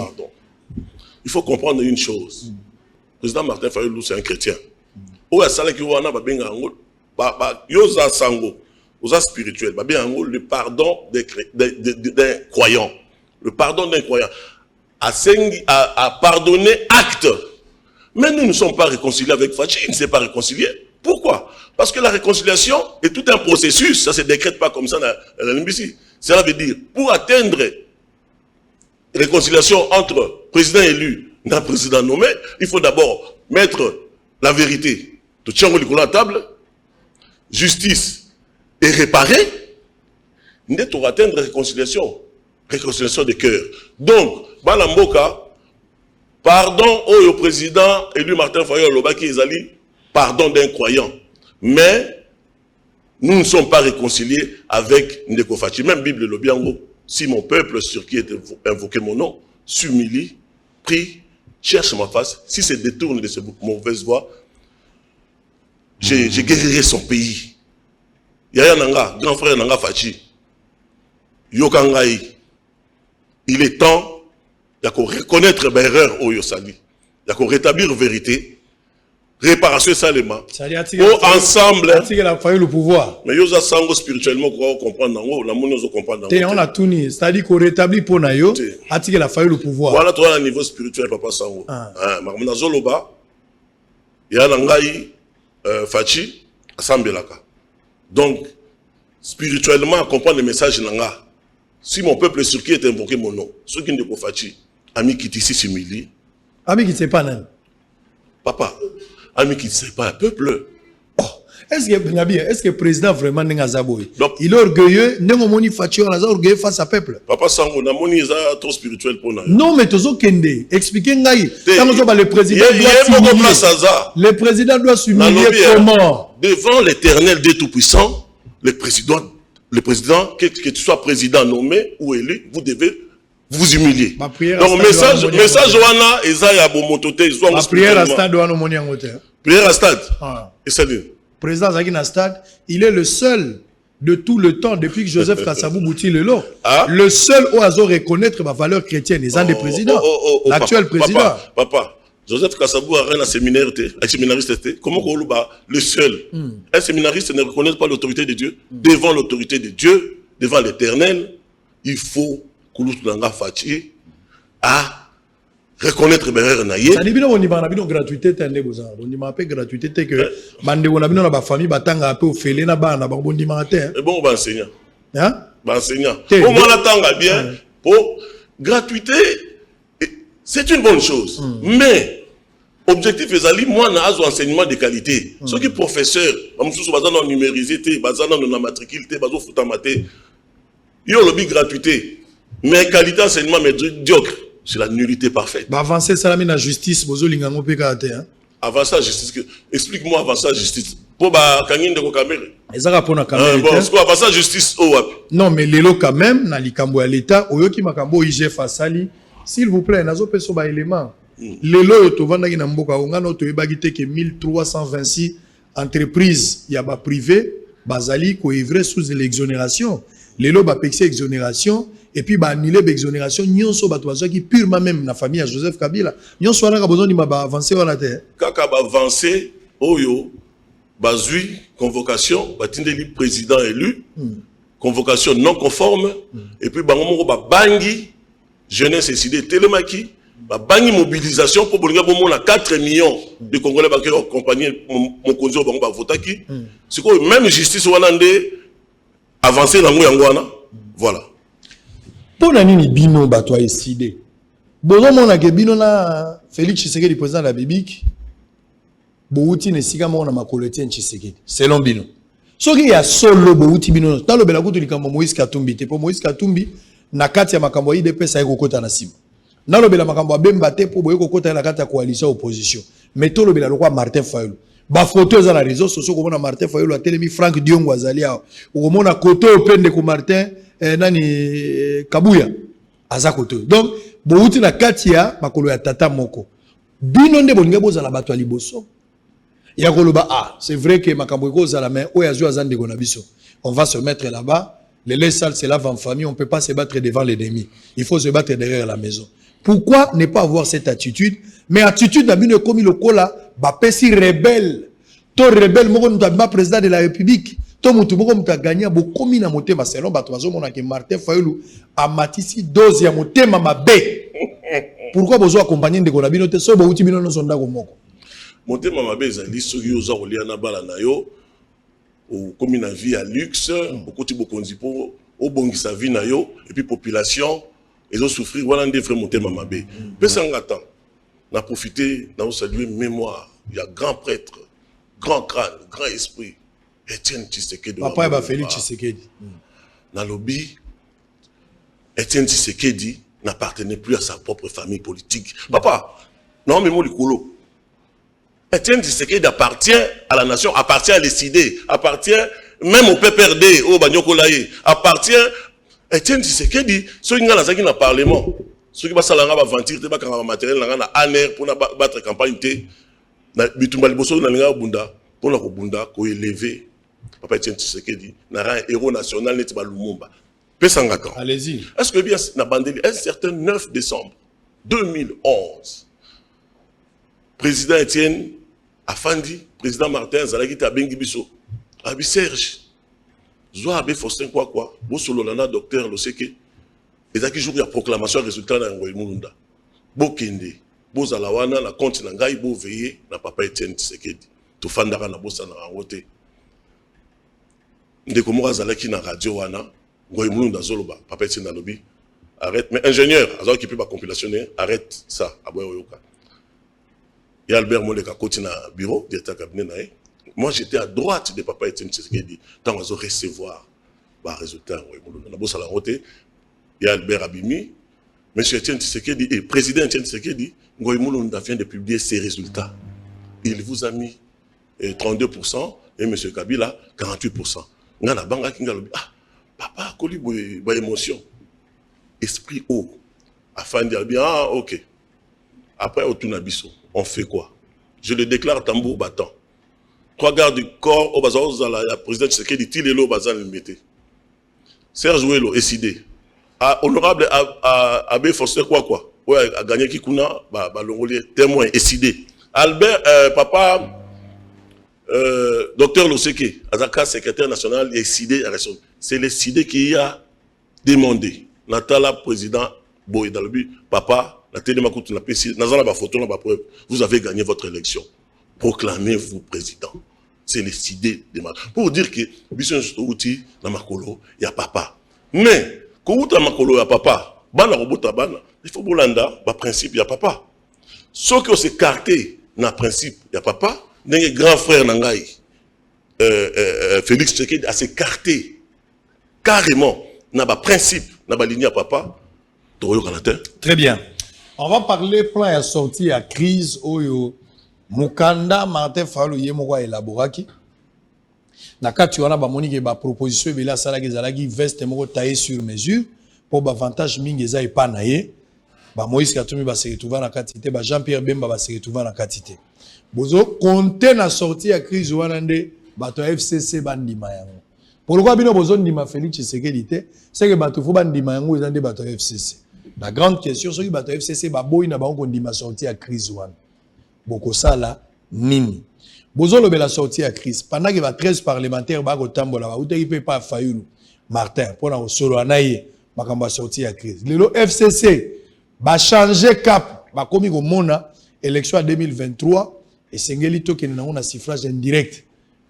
Il faut comprendre une chose. Le président Martin Fayulu, c'est un chrétien. Spirituel. Le pardon d'un croyant. Le pardon d'un croyant. A pardonné acte. Mais nous ne sommes pas réconciliés avec Fachi. Il ne s'est pas réconcilié. Pourquoi? Parce que la réconciliation est tout un processus. Ça ne se décrète pas comme ça dans la NBC. Cela veut dire, pour atteindre réconciliation entre président élu et président nommé, il faut d'abord mettre la vérité. Tout tient au la table. Justice et réparer. Nous devons atteindre réconciliation. Réconciliation des cœurs. Donc, Balamboka, pardon au président élu Martin Fayulu Lobaki Ezali, pardon d'un croyant. Mais nous ne sommes pas réconciliés avec Ndeko Fachi. Même Bible le Biango, si mon peuple sur qui est invoqué mon nom s'humilie, prie, cherche ma face, si se détourne de cette mauvaise voie, je guérirai son pays. Yaya Nanga, grand frère Nanga Fachi, Yokangai, il est temps de reconnaître l'erreur au Yosali. Il faut rétablir la vérité. Réparation salema. Pour ensemble. Il a fallu le pouvoir. Mais il y a sango spirituellement pour comprendre. On a tout ni. C'est-à-dire qu'on rétablit pour nayo. Il a fallu le pouvoir. Voilà toi à niveau spirituel papa sango. ya nangai Fachi asambelaka. Donc spirituellement à comprendre le message nanga. Si mon peuple sur qui est invoqué mon nom, ceux qui ne peuvent Fachi, ami qui ici s'humilie. Ami qui ne sait pas non. Papa, ami qui ne sait pas un peuple. Est-ce que le président vraiment n'est pas il est orgueilleux, n'est pas orgueilleux face à peuple. Papa Sango, na moni est trop spirituel pour nous. Non, mais tozo kende. Expliquez ngai. Le président doit le président doit s'humilier comment? Devant l'Éternel Dieu Tout-Puissant, le président, que tu sois président nommé ou élu, vous devez vous humilier. Donc message wana eza ya bomotote zo. La prière à stade wana moni ngote. Prière à stade. Et ça dit. Président Zagina Stade, il est le seul de tout le temps, depuis que Joseph Kassabou Bouti Lelo, le seul au hasard reconnaître ma valeur chrétienne, les ans des présidents, l'actuel président. Papa, Joseph Kassabou a rien à séminariste, comment le seul. Un séminariste ne reconnaît pas l'autorité de Dieu. Devant l'autorité de Dieu, devant l'Éternel, il faut que nous fassions à reconnaître l'erreur naïe. Ça dit bien on y va gratuité tande boza. On y m'a pas gratuité que bande on a bien na famille batanga un peu au félé na ba na ba bon dimanche. Et bon on va enseigner. Hein? Ba enseignant. Au moins tanga bien pour gratuité c'est une bonne chose. Mais objectif ezali moi na azo enseignement de qualité. Ceux qui professeurs, amsusu bazana numériser té, bazana na matricule té, bazo futa maté. Yo lobby gratuité. Mais qualité enseignement médiocre. C'est la nullité parfaite. Bah avancer ça la justice, bozo lingango pekate hein. Avancer la justice. Explique-moi avancer la justice. Pour ba kangine de caméra. Ezaka pona caméra. Bon, c'est quoi avancer la justice au wapi? Non, mais lelo quand même na likambo ya l'état, oyoki makambo IGF asali, s'il vous plaît, nazo peso ba élément. Lelo to vandaki na mboka ngano to yebaki te que 1326 entreprises ya ba privé bazali ko ivrer sous l'exonération. Lelo ba pexé exonération. Et puis, annuler l'exonération, nous sommes qui purement même la famille à Joseph Kabila. Nous sommes là, besoin de avancer à la terre. Quand on va avancer, Oyo, Bazui, convocation, Batindeli président élu, convocation non conforme, et puis Bangomo Bangi, jeunesse décidée, Télémaki, Bangi mobilisation pour Bolivia, on a 4 millions de Congolais qui ont accompagné mon conjoint Bango Votaki. C'est quoi, même justice, on a avancé dans le Yangwana. Voilà. Pour nani bino bato décidé. Bozo mona ke bino na Félix Tshisekedi président de la Bibique. Bouti ne sika mona makolo Etienne Tshisekedi. Selon bino. Soki ya solo bouti bino. Talo bela kutu likambo Moïse Katumbi te po Moïse Katumbi na kati ya makambo IDPS ay kokota na sima. Nalo bela makambo bemba te po boye kokota na kati ya coalition opposition. Mais tolo bela lokwa Martin Fayulu. Ba photo za na réseaux sociaux ko mona Martin Fayulu a telemi Frank Diongo azali awo. Ko mona koto opende ko Martin nani Kabuya azakoto. Donc bouti na katia makolo ya tata moko bino nde bolinga bozala bato ya liboso ya koloba c'est vrai que makambo eko la main o yazo azande ko na biso on va se mettre là-bas les salles c'est là en famille on peut pas se battre devant l'ennemi il faut se battre derrière la maison. Pourquoi ne pas avoir cette attitude? Mais attitude na bino comme le kola ba pesi rebelle to rebelle moko ntaba président de la République. To mutu moko muta gagner bokomi na motema selon bato bazomona ke Martin Fayulu a matisi dose ya motema mabe. Pourquoi bozo accompagner ndeko na bino te so bouti bino no sonda ko moko. Motema mabe ezali soki oza kolia na bala na yo o komi na vie à luxe, okoti bokonzi po obongisa vie na yo et puis population ezo souffrir wana nde vrai motema mabe. Pesa ngata na profiter na saluer mémoire, il y a grand prêtre, grand crâne, grand esprit. Etienne Tshisekedi. Papa va Félix Tshisekedi. Dans le lobby, Etienne Tshisekedi n'appartenait plus à sa propre famille politique. Papa, non mais moi le colo. Etienne Tshisekedi appartient à la nation, appartient à l'ECD, appartient même au PPRD, au Banyokolaye, appartient. Etienne Tshisekedi, ceux qui ont dans le parlement, ceux qui va ventir, qui va matériel, na aner pour battre campagne, na bitumba liboso na linga bunda, pour na bunda ko élever. Papa Etienne Tshisekedi, n'a un héros national net ba Lumumba. Pesangaka. Allez-y. Est-ce que bien na bandeli un certain 9 décembre 2011, président Etienne Afandi, président Martin Zalaki Tabengi Biso, Abi Serge, Zoa Abe Faustin quoi, Bosolo Lana docteur Loseke, et qui joue la proclamation résultat dans Ngoy Mulunda. Bokende, bozala wana na compte na ngai bo veiller na papa Etienne Tshisekedi to fandaka na bosa na rangote ndeko moko azalaki na radio wana ngoy mulunda zoloba papa Etienne alobi arrête mais ingénieur azalo qui peut pas compilationner arrête ça aboya oyoka et Albert Moleka koti na bureau directeur cabinet na moi j'étais à droite de papa Etienne Tshisekedi tant azo recevoir ba résultat ngoy mulunda na bosa la rangote et Albert Abimi monsieur Etienne Tshisekedi et président Etienne Tshisekedi ngoy mulunda vient de publier ses résultats il vous a mis 32% et monsieur Kabila 48%. Ngana banga kinga ah papa koli boy émotion esprit haut afin de dire bien ah OK après au tunabiso on fait quoi je le déclare tambour battant 3 gardes du corps au bazar la président Tshisekedi tilelo bazar le mettait Serge Ouelo décidé honorable Abbé Foster quoi ouais a gagné Kikuna ba longolier témoin décidé Albert papa docteur Loseke, Azaka, secrétaire national, est décidé à la chose. C'est le CID qui a demandé. Natala, président, Boy Dalbi, papa, la télé Makout, la PC, Nazala, la photo, la preuve. Vous avez gagné votre élection. Proclamez-vous président. C'est le CID demande. Pour dire que, Bisson Outi, la Makolo, il y a papa. Mais, quand vous avez Makolo, il y a papa. Bana robota bana, il faut bolanda, par principe, il y a papa. Sauf que c'est carté, dans principe, il y a papa. Notre grand frère Nangaï, Félix Tshisekedi, a s'écarté carrément dans le principe, dans la ligne à papa. Très bien. On va parler plan à sortie à crise. Oyo Mukanda Martin Fayulu Yemoko élaboraki. Nakati wana ba moni ke ba proposition bela sala ke zalaki veste moko taillé sur mesure pour avantage mingi eza epa na ye. Ba Moïse Katumbi ba se retrouver na katité, ba Jean-Pierre Bemba ba se retrouver na katité. Bozo compter na sortie à crise wanande bato FCC bandima yango. Pourquoi bino bozo ndima Félix Tshisekedi te, c'est que bato fo bandima yango ezande bato FCC. La grande question c'est que bato FCC ba boy na bango ndima sortie à crise wana. Boko sala nini. Bozo lobe la sortie à crise pendant que ba 13 parlementaires ba ko tambola ba uteki pe pa Fayulu Martin pour na solo anaye makamba sortie à crise. Lelo FCC ba changer cap ba komi ko mona élection en 2023 et sengeli to kene na suffrage indirect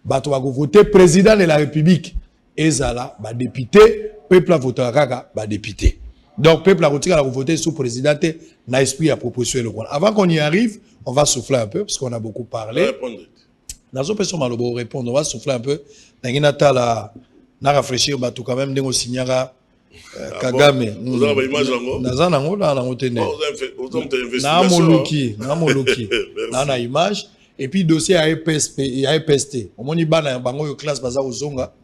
bato ba voter président de la République ezala ba député peuple a voté kaka ba député donc peuple a retiré la voter sous président na esprit à proposition le avant qu'on y arrive on va souffler un peu parce qu'on a beaucoup parlé dans une personne malobo répondre on va souffler un peu na tala na rafraîchir bato quand même dengo signara Kagame vous avez image ngo nazana ngo la na ngotene na moluki na image et puis dossier à EPSP et à EPST omoni bana bango yo classe baza ozonga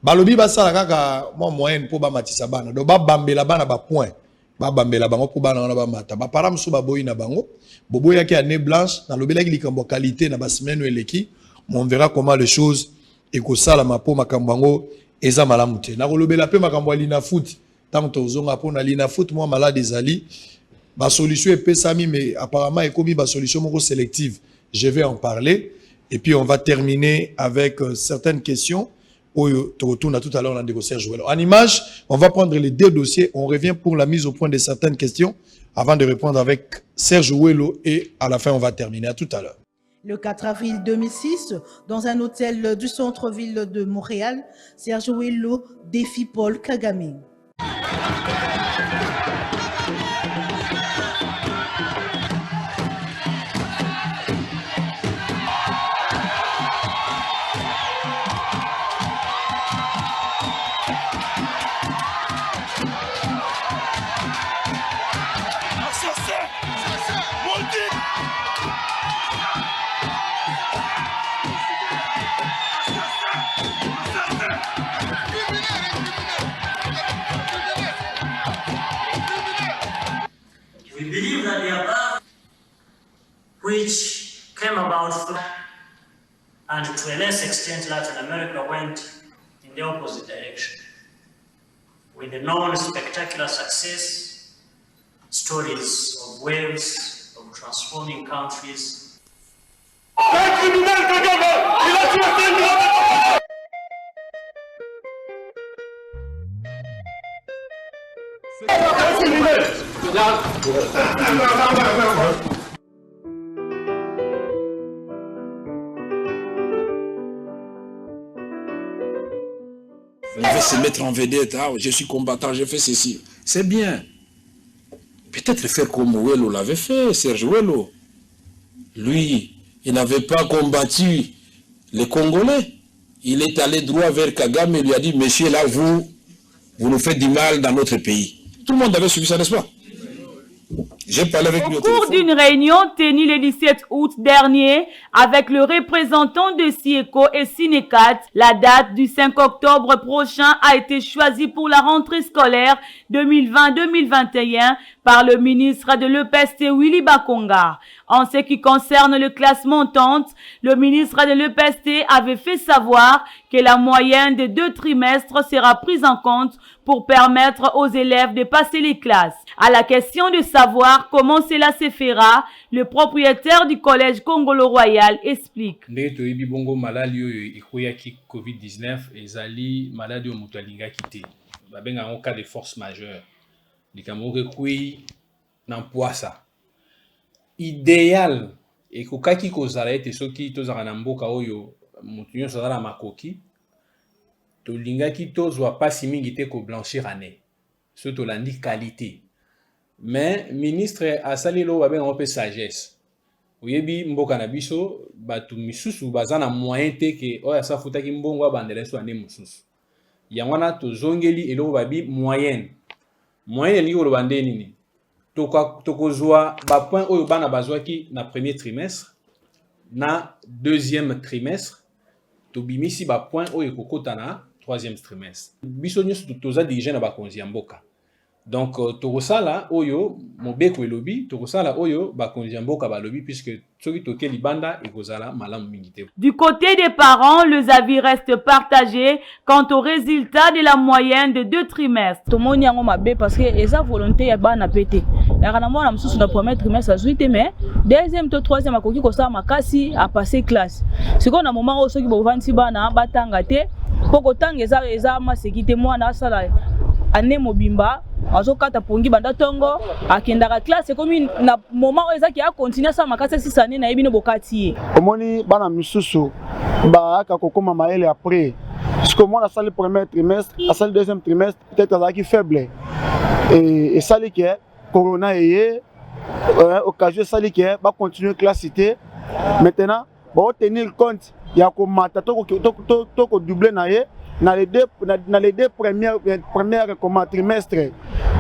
balobi basala kaka mo moyenne pour ba matisa bana do ba bambela bana ba point ba bambela bango pour bana na ba mata ba para musu ba boyi na bango bobo yaki année blanche na lobelaki likambo qualité na ba semaine eleki on verra comment les choses et ko sala mapo makambango eza malamu te na kolobela pe makambo alina foot tant tozonga pona lina foot moi malade ezali ba solution epesami mais apparemment ekomi ba solution moko sélective je vais en parler et puis on va terminer avec certaines questions oyo to retourne tout à l'heure on a négocié Joël en image on va prendre les deux dossiers on revient pour la mise au point de certaines questions avant de répondre avec Serge Ouelo et à la fin on va terminer à tout à l'heure. Le 4 avril 2006, dans un hôtel du centre-ville de Montréal, Serge Ouelo défie Paul Kagame. We believe that the above, which came about through, and to a less extent Latin America, went in the opposite direction. With the known spectacular success, stories of waves of transforming countries. On veut se mettre en vedette. Ah, je suis combattant, je fais ceci. C'est bien. Peut-être faire comme Ouello l'avait fait, Serge Ouello. Lui, il n'avait pas combattu les Congolais. Il est allé droit vers Kagame et lui a dit, monsieur, là, vous nous faites du mal dans notre pays. Tout le monde avait suivi ça, n'est-ce pas? J'ai parlé avec lui au cours d'une réunion tenue le 17 août dernier avec le représentant de Sieko et Sinecat, la date du 5 octobre prochain a été choisie pour la rentrée scolaire 2020-2021 par le ministre de l'EPST Willy Bakonga. En ce qui concerne le classe montante, le ministre de l'EPST avait fait savoir que la moyenne des 2 trimestres sera prise en compte pour permettre aux élèves de passer les classes. À la question de savoir comment cela se fera, le propriétaire du collège Congolo Royal explique. Ndenge bongo malali oyo ikoyaki COVID-19 ezali maladi oyo moto alingaki te. Babenga en cas de force majeure. Likambo ekui na mpoasa. Idéal ekokaki kozala ete soki tozala na mboka oyo moto nyonso azala makoki tolingaki tozwa pasi mingi te ko blanchir année. So tolandi qualité. Mais ministre asali lo babenga ope sagesse. Oyebi mboka na biso batu misusu bazana moyen te ke oya safutaki mbongo abandela so ane mususu. Yangwana tozongeli elo babi moyenne. Moyenne elingi koloba nde nini? Tokozwa ba point oyo bana bazwaki na premier trimestre na deuxième trimestre tobimisi ba point oyo kokota na troisième trimestre. Biso nyonso toza dirigé na bakonzi ya mboka. Donc tokosala oyo mobeko elobi tokosala oyo bakonzi ya mboka balobi puisque soki toke libanda ekozala malamu mingi te. Du côté des parents, les avis restent partagés quant au résultat de la moyenne de 2 trimestres. Tout le monde a mabé parce que esa volonté ya bana pété. La ranamo na msusu na premier trimestre azuite mais deuxième to troisième akoki ko sa makasi a passer classe. C'est qu'on a moment où soki bovansi bana batanga te poko tanga eza masekite mwana asala ane mobimba azokata pongi banda tongo akendaka classe comme na moment où ezaki a continuer sa makasi 6 années na yebino bokati omoni bana misusu ba ka kokoma maele après parce que moi na salle premier trimestre la salle deuxième trimestre peut-être azaki faible et sali que corona eye occasion sali que ba continuer classe cité maintenant ba tenir compte ya ko mata to ko doubler na ye dans les deux premières trimestres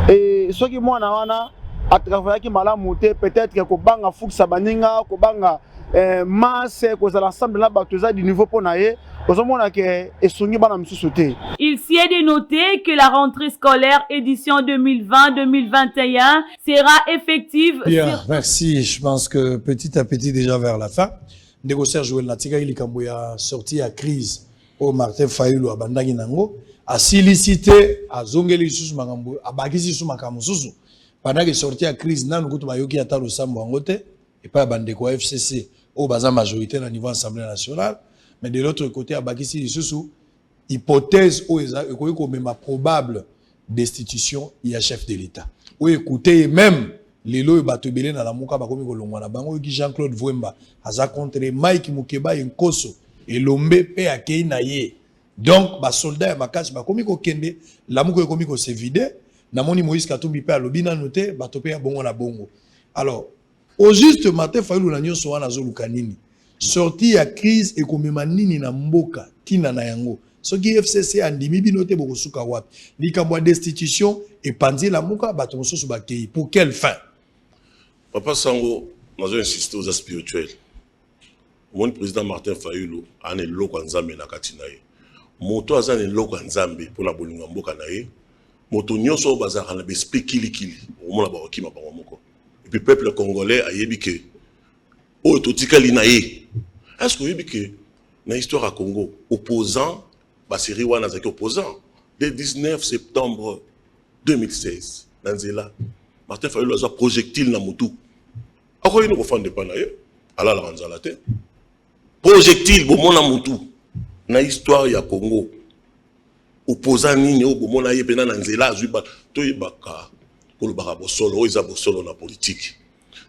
et ce qui moi na à travers qui mala monter peut-être que banga fuksa baninga ko banga masse ko za l'ensemble là batoza du niveau pour naé ozomona ke esongi bana misusu te. Il s'y est de noter que la rentrée scolaire édition 2020-2021 sera effective. Bien, merci. Je pense que petit à petit déjà vers la fin, négocier Joël Natika il kamboya sorti à crise au Martin Fayulu abandaki nango a sollicité a zongeli susu makambo abakisi susu makambo susu pendant que sorti à crise nanu kutu bayoki ata losambo ngote et pas bandeko FCC au baza majorité na niveau Assemblée nationale mais de l'autre côté abakisi susu hypothèse au ekoki ko même probable destitution ya chef de l'État ou écoutez même lelo bato belé na la muka bakomi kolongwa na bango ki Jean-Claude Vwemba aza contre Mike Mukeba Nkoso et l'ombe pe akei na ye donc ba soldat ya makasi bakomi ko kende la muko ekomi ko se vide na moni Moïse Katumbi pe alobi na noté bato pe ya bongo na bongo. Alors au juste matin Fayulu na nyonso wana zoluka nini sorti ya crise ekomema nini na mboka tina na yango soki FCC andimi bino te boko suka wapi likambo ya destitution et panzi la muka bato mosusu bakei pour quelle fin? Papa Sango nazo insister aux spirituels. Mon président Martin Fayulu ane loko nzambe na katina ye. Moto azane loko nzambe pour la bolinga mboka na ye. Moto nyonso bazaka na besprit kili omona ba okima bango moko. Et puis peuple congolais ayebi ke o totikali na ye. Est-ce que yebi ke na histoire à Congo opposant basiri wana zaki opposant dès 19 septembre 2016 nanzela Martin Fayulu a projectile na mutu. Ako yino ko fande pa na ye ala la ranzala te. Projectile bomona mutu na histoire ya Congo opposant nini o bomona ye pena na nzela azwi ba to yebaka ko lobaka bosolo o iza bosolo na politique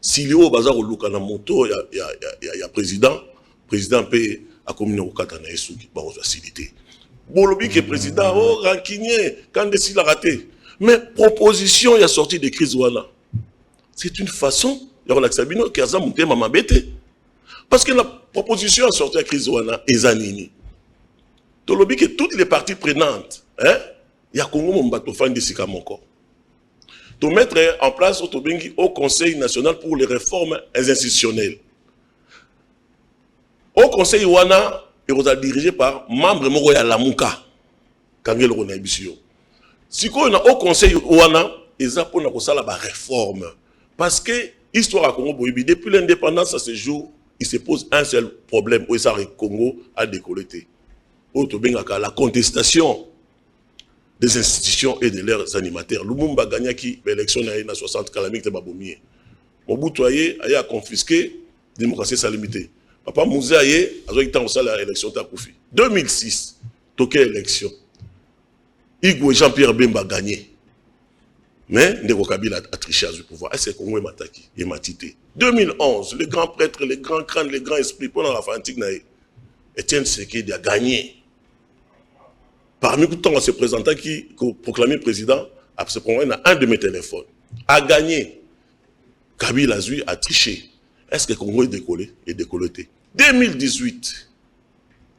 si leo baza ko luka na moto ya président pe a communiqué ko kata na esuki ba ko facilité Bolobi qui est président, oh, rancunier, quand il a raté. Mais proposition, il y a sorti des crises wana. C'est une façon, il y a Sabino qui a monté maman bête. Parce que la proposition a sorti la crise wana et zanini. Tolobi que toutes les parties prenantes, hein, il y a Congo Mombato fan de Sikamoko. De mettre en place au Conseil national pour les réformes institutionnelles. Au Conseil wana, il est dirigé par membre Moko ya Lamuka. Kangel Rona Ibisio. Si on a au Conseil wana, ils ont pour la réforme. Parce que l'histoire à Congo Boibi, depuis l'indépendance à ce jour, il se pose un seul problème. Où le Congo a décolleté. La contestation des institutions et de leurs animateurs. Lumumba Ganyaki, l'élection en 60 Kalamik de Babomie. Mobutu a confisqué la démocratie sans limité. Papa Mouze a été en l'élection de Koufi. 2006, toqué élection. Igwe Jean-Pierre Bemba a gagné. Mais Ndeko Kabila a triché à ce pouvoir. Est-ce que Congo est mataki? Il est matité. 2011, les grands prêtres, les grands crânes, les grands esprits, pendant la fin antique, Etienne Tshisekedi a gagné. Parmi tous ces représentants qui proclamé président, après il y a un de mes téléphones, a gagné. Kabila a triché. Est-ce que Congo est décollé et décolleté? 2018,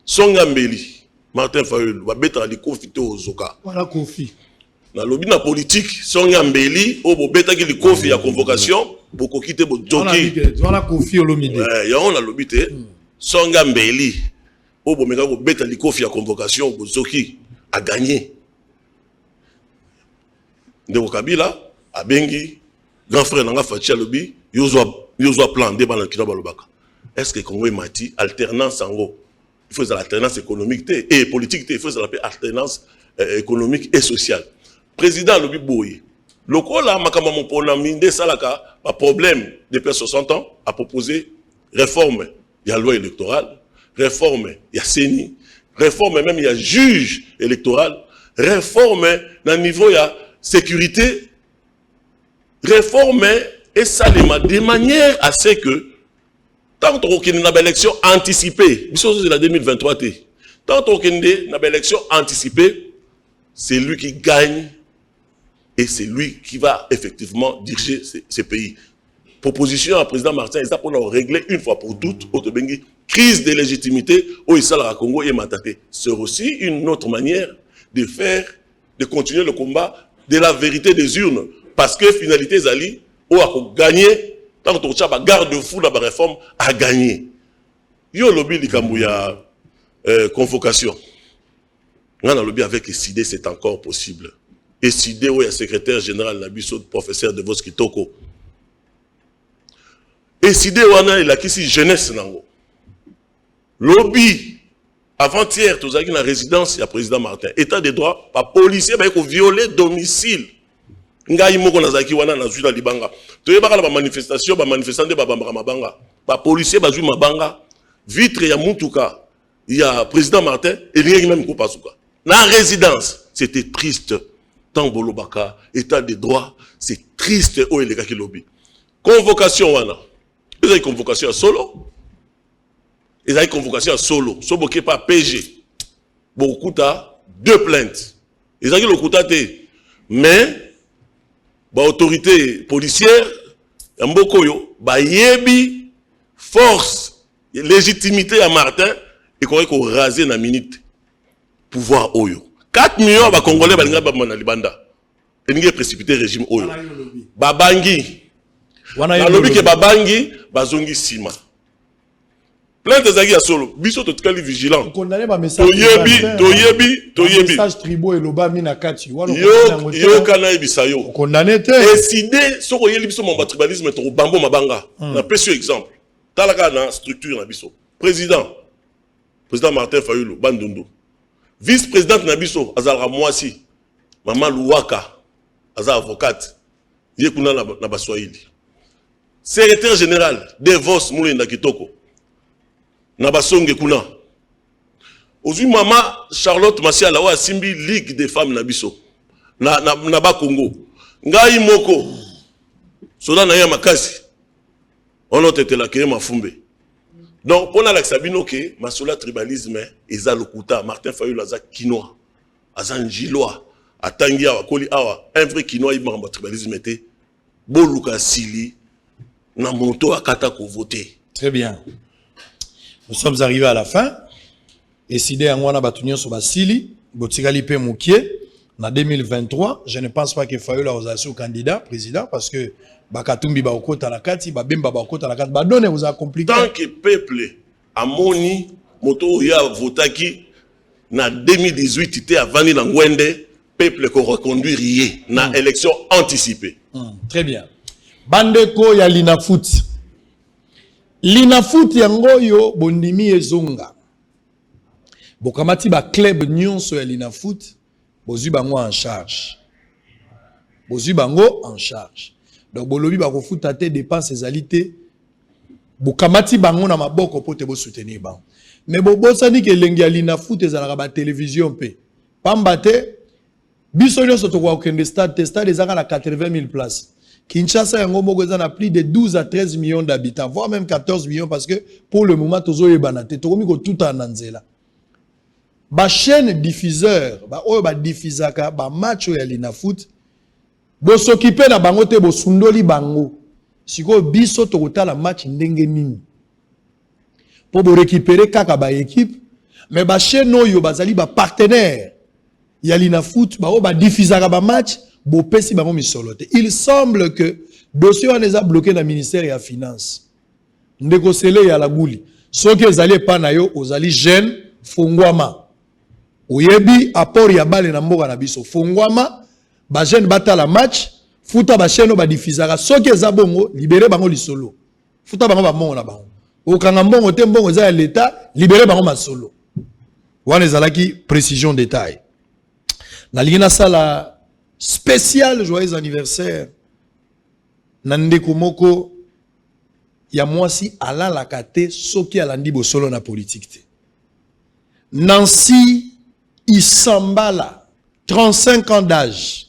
Songambeli, Martin Fayulu, va mettre les conflits aux Zoka. Voilà Kofi. Dans le lobby politique, Songambeli, au beta qui les conflits à convocation, pour quitter le jockey. Voilà Kofi au lomide. Il y a un lobby, Songambeli, au beta les conflits à convocation, pour jockey, a gagné. De Kabila, a bengi, grand frère Nanga Fatia lobby, Yozwa plan de Balankina Balobaka. Est-ce que Congo est mati? Alternance en gros. Il faut l'alternance économique et politique, il faut l'alternance économique et sociale. Président Lobi Boye, le coup là, Makamamo Pona Minde Salaka, un problème depuis 60 ans, a proposé réforme. Il y a loi électorale, réforme, il y a CENI, réforme même, il y a juge électoral, réforme dans le niveau, il y a sécurité, réforme et ça de manière à ce que tant qu'on a une élection anticipée, c'est la 2023, tant qu'on a une élection anticipée, c'est lui qui gagne et c'est lui qui va effectivement diriger ces pays. Proposition à président Martin, ça pour nous régler une fois pour toutes, crise de légitimité au Isala Congo et Mataté. C'est aussi une autre manière de faire, de continuer le combat de la vérité des urnes. Parce que finalité, Zali, ou a gagné, tant que tu as garde-fou la réforme, a gagné. Yo lobby likambouya convocation. On a lobby avec SID, c'est encore possible. SID, où il y a secrétaire général Nabiso, professeur de Voski Toko. SID, il a qu'ici jeunesse nango. Lobby, avant-hier, tu as la résidence, il y a président Martin. État de droit, pas policier, il faut violer domicile. Ngai moko nazaki wana nazwi na libanga to yebaka la manifestation ba manifestant de babamba mabanga ba policier bazwi mabanga vitre ya mutuka ya président Martin et rien même ko pasuka na résidence. C'était triste tant bolobaka état de droit, c'est triste o eleka ki lobby convocation wana ils convocation à solo, ils ont convocation à solo soboke pas PG beaucoup ta deux plaintes ils ont le kutate mais ba autorité policière Mbokoyo ba yebi force légitimité à Martin et qu'on raser na minute pouvoir oyo 4 millions ba congolais balinga ba na libanda et ninge précipiter régime oyo babangi wana lobby ke babangi bazongi sima plainte zaki ya solo biso to tukali vigilant condamné ba message toyebi message tribaux et loba mina kati yo kana bisayo condamné te décider soko yeli biso mon tribalisme to bambo mabanga na précieux exemple talaka na structure na biso président Martin Fayulu Bandundu vice-présidente na biso azalra Mwasi mama Luwaka azal avocate yekuna na baswahili secrétaire général Devos Moulinda Kitoko na basonge kuna ozui mama Charlotte Masiala wa simbi Ligue des femmes na biso na ba Congo ngai moko soda na ya makasi ono tete la keye mafumbe Donc, pour la Sabino, que Masola tribalisme, Eza Lokuta, Martin Fayulu, Aza Kinois, Aza Njilois, Atangia, Wakoli Awa, un vrai Kinois, il m'a tribalisme était, Boluka Sili, Namonto Akatako voté. Très bien. Nous sommes arrivés à la fin. Décidé en Wana Batunio sur Basili, Botigali Pe Moukié, en 2023. Je ne pense pas que Fayulu a osé candidat, président, parce que Bakatumbi Baoko Tanakati, Babemba Baoko Tanakati, Badone vous a compliqué. Tant que peuple a moni, moto ya votaki, na 2018, était à Vani Nangwende, peuple qu'on reconduire yé, na élection anticipée. Très bien. Bandeko ya Linafoot. Linafoot yangoyo bondimi ezonga. Bokamati ba club nyonso ya Linafoot, bozu bango en charge. Bozu bango en charge. Donc bolobi ba ko futa te dépenses ezalité. Bokamati bango na maboko po te bo soutenir bango. Mais bosani ke lengi ya Linafoot ezalaka ba télévision pe. Pambate biso nyonso to kwa okende stade ezaka na 80 000 places. Kinshasa yango moko eza na plus de 12 à 13 millions d'habitants, voire même 14 millions parce que pour le moment tozo yebana te tokomi ko tout en nzela. Ba chaîne diffuseur, ba oyo ba diffusaka ba match ya Linafoot, bo s'occuper na bango te bo sundoli bango. Siko biso to kotala match ndenge nini. Pour bo récupérer kaka ba équipe, mais ba chaîne oyo bazali ba partenaire ya Linafoot, ba oyo ba diffusaka ba match. Il semble que le dossier est bloqué dans le ministère de la Finance. Ndekosele ya la bouli. Ceux qui allaient pas na yo, ozali jeune fongwama. Oyebi apport ya bale na mboka na biso. Fongwama, ba jeune bata la match, futa ba chaîne ba diffusaka. Ceux qui zabongo, libéré bango lisolo. Futa bango ba mongo na bango. Okanga mbongo te mbongo za ya l'état, libéré bango ma solo. Wana ezalaki précision détail. Na lingina sala spécial joyeux anniversaire Nandeko Moko ya mwasi ala la kate soki alandi bosolo na politique te. Nancy Isambala 35 ans d'âge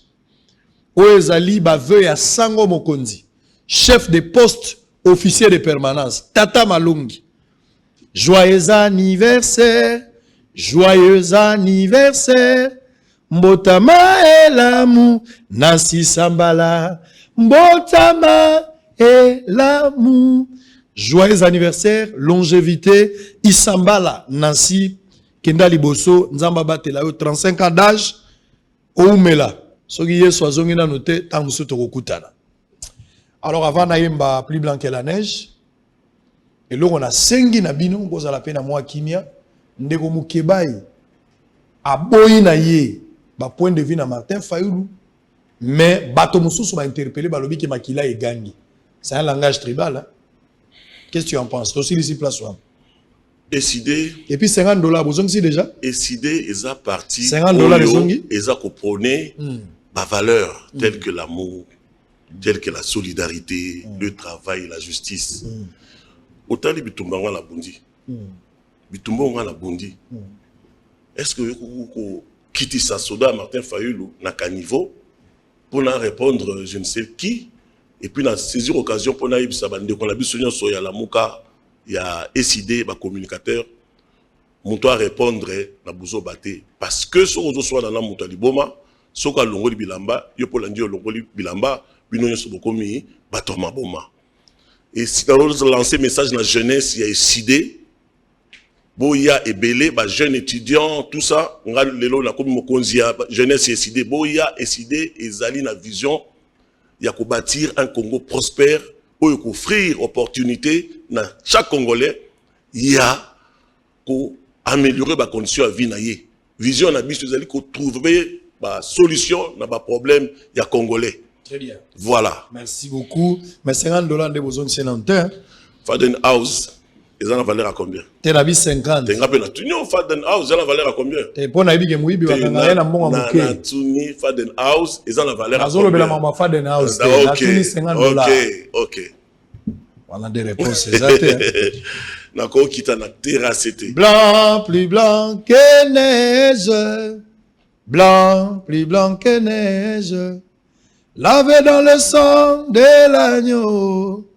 Oezali baveu ya Sango Mokonzi chef de poste officier de permanence Tata Malungi. Joyeux anniversaire, joyeux anniversaire. Mbotama elamu Nancy Sambala, Mbotama elamu. Joyeux anniversaire, longévité, Isambala Nancy Kendali Bosso, Nzamba Batela, 35 ans d'âge, Oumela. Soki yeso azongi na noté, tangusu tokokutana. Alors avant naïmba plus blanc que la neige, et là on a sengi na bino, boza la peine à moi kimia, ndeko mukebai, aboyi na ye. Point de vue na Martin Fayulu, mais bato mususu va interpeller balobi ke makila et gangi. C'est un langage tribal. Hein? Qu'est-ce que tu en penses? Aussi ici place one. Décidé. Et puis $50, vous avez déjà? Décidé, ils ont parti. $50 ils ont compris ma valeur telle que l'amour, telle que la solidarité, le travail, la justice. Autant les bitumbanga la bondi. Bitumbanga la bondi. Est-ce que vous quitter sa soda Martin Fayulu n'a qu'un niveau pour en répondre je ne sais qui et puis dans saisir occasion pour naïb sabande qu'on a vu soigner soya la mouka il y a SID ba communicateur monto à répondre na buzo baté parce que ce qu'on soit dans la monto liboma so ka longoli bilamba yo pour landio longoli bilamba bino so bokomi batoma boma et si dans lancer message la jeunesse il y a SID Boya et Belé, jeunes étudiants, tout ça, on a lelo na komi mokonzia, jeunesse et SID, Boya et SID, et Zali na vision, il y a qu'à bâtir un Congo prospère, pour offrir opportunité na chaque Congolais, il y a qu'à améliorer la condition de vie na ye. Vision na biso Zali qu'à trouver la solution na ba problème il y a Congolais. Très bien. Voilà. Merci beaucoup. Mais $50 de besoin de sénateur. Faden House. Ils ont la valeur à combien? T'es la vie 50. T'es ngapé na tuni Faden House, ils ont la valeur à combien? T'es pour na bibi mouibi wa ngaya na mbonga muke. Na tuni Faden House, ils ont la valeur à combien? Azolo bela mama Faden House. Na tuni $50. OK. Voilà des réponses exactes. Na ko kita na terrassete. Blanc, plus blanc que neige. Blanc, plus blanc que neige. Lavé dans le sang de l'agneau.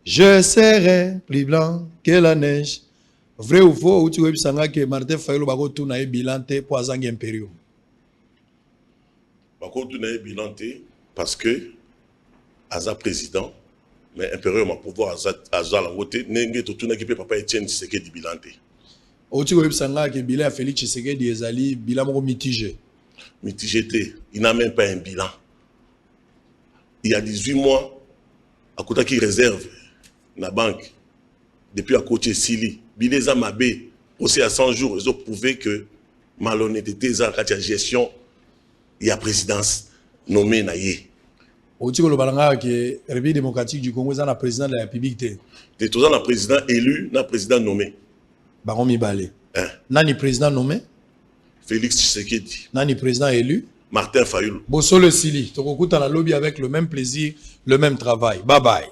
Je serai plus blanc que la neige. Vrai ou faux, ou tu veux savoir que Martin Fayulu bako tourna e bilante pour azangi impériaux. Bako tourna e bilante parce que aza président, mais impériaux ma pouvoir aza langote nenge to tourna ki pe papa Etienne Tshisekedi bilante. Ou tu veux savoir que bilan Félix Tshisekedi ezali bilan moko mitigé. Mitigé té, il n'a même pas un bilan. Il y a 18 mois, à côté qui réserve la banque depuis à côté Sili. Bileza Mabé, aussi à 100 jours, ils ont prouvé que malhonnêteté, quand il y a gestion, il y a présidence nommée Naye. Au-dessus de la République démocratique du Congo, il y a un président de la République. Il y a un président élu, un président nommé. Baron Mibale. Nani président nommé? Félix Tshisekedi. Nani président élu? Martin Fayulu. Bossolo Sili. Tu écoutes dans la lobby avec le même plaisir, le même travail. Bye bye.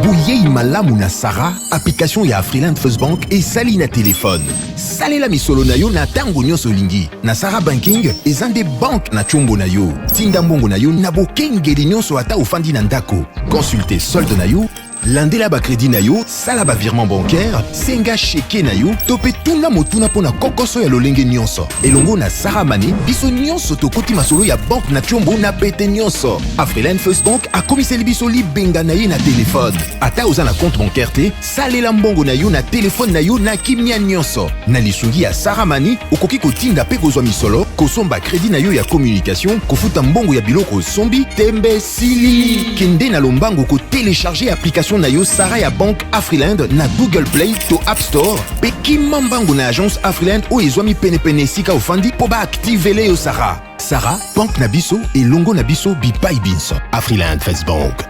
Bouyei malamu na Sarah, application ya Afriland First Bank et sali na téléphone. Salela misolo na yo na tango nyonso lingi. Na Sarah Banking, ezande bank na chombo na yo. Tinda mbongo na yo na bokengeli nyonso ata ofandi na ndako. Consultez solde na yo, landela ba crédit na yo, sala ba virement bancaire, senga cheke na yo, tope tuna motuna pona kokoso ya lolenge nyonso. Elongo na Sarah Money, biso nyonso tokoti masolo ya bank na chombo na pete nyonso. Afriland First Bank a komiseli biso libenga na ye na téléphone. Ata oza na compte bancaire te, salela mbongo na yo na téléphone na yo na kimia nyonso. Na lisungi ya Sarah Money, okoki kotinda pe kozwa misolo, kosomba crédit na yo ya communication, kofuta mbongo ya biloko sombi, tembe sili. Kende na lombango ko télécharger application na yo Sarah ya Bank Afriland na Google Play to App Store. Pe kimambango na agence Afriland o ezwami pene sika ofandi po ba activele yo Sarah. Sarah, Bank na biso et longo na biso bipai binso. Afriland First Bank.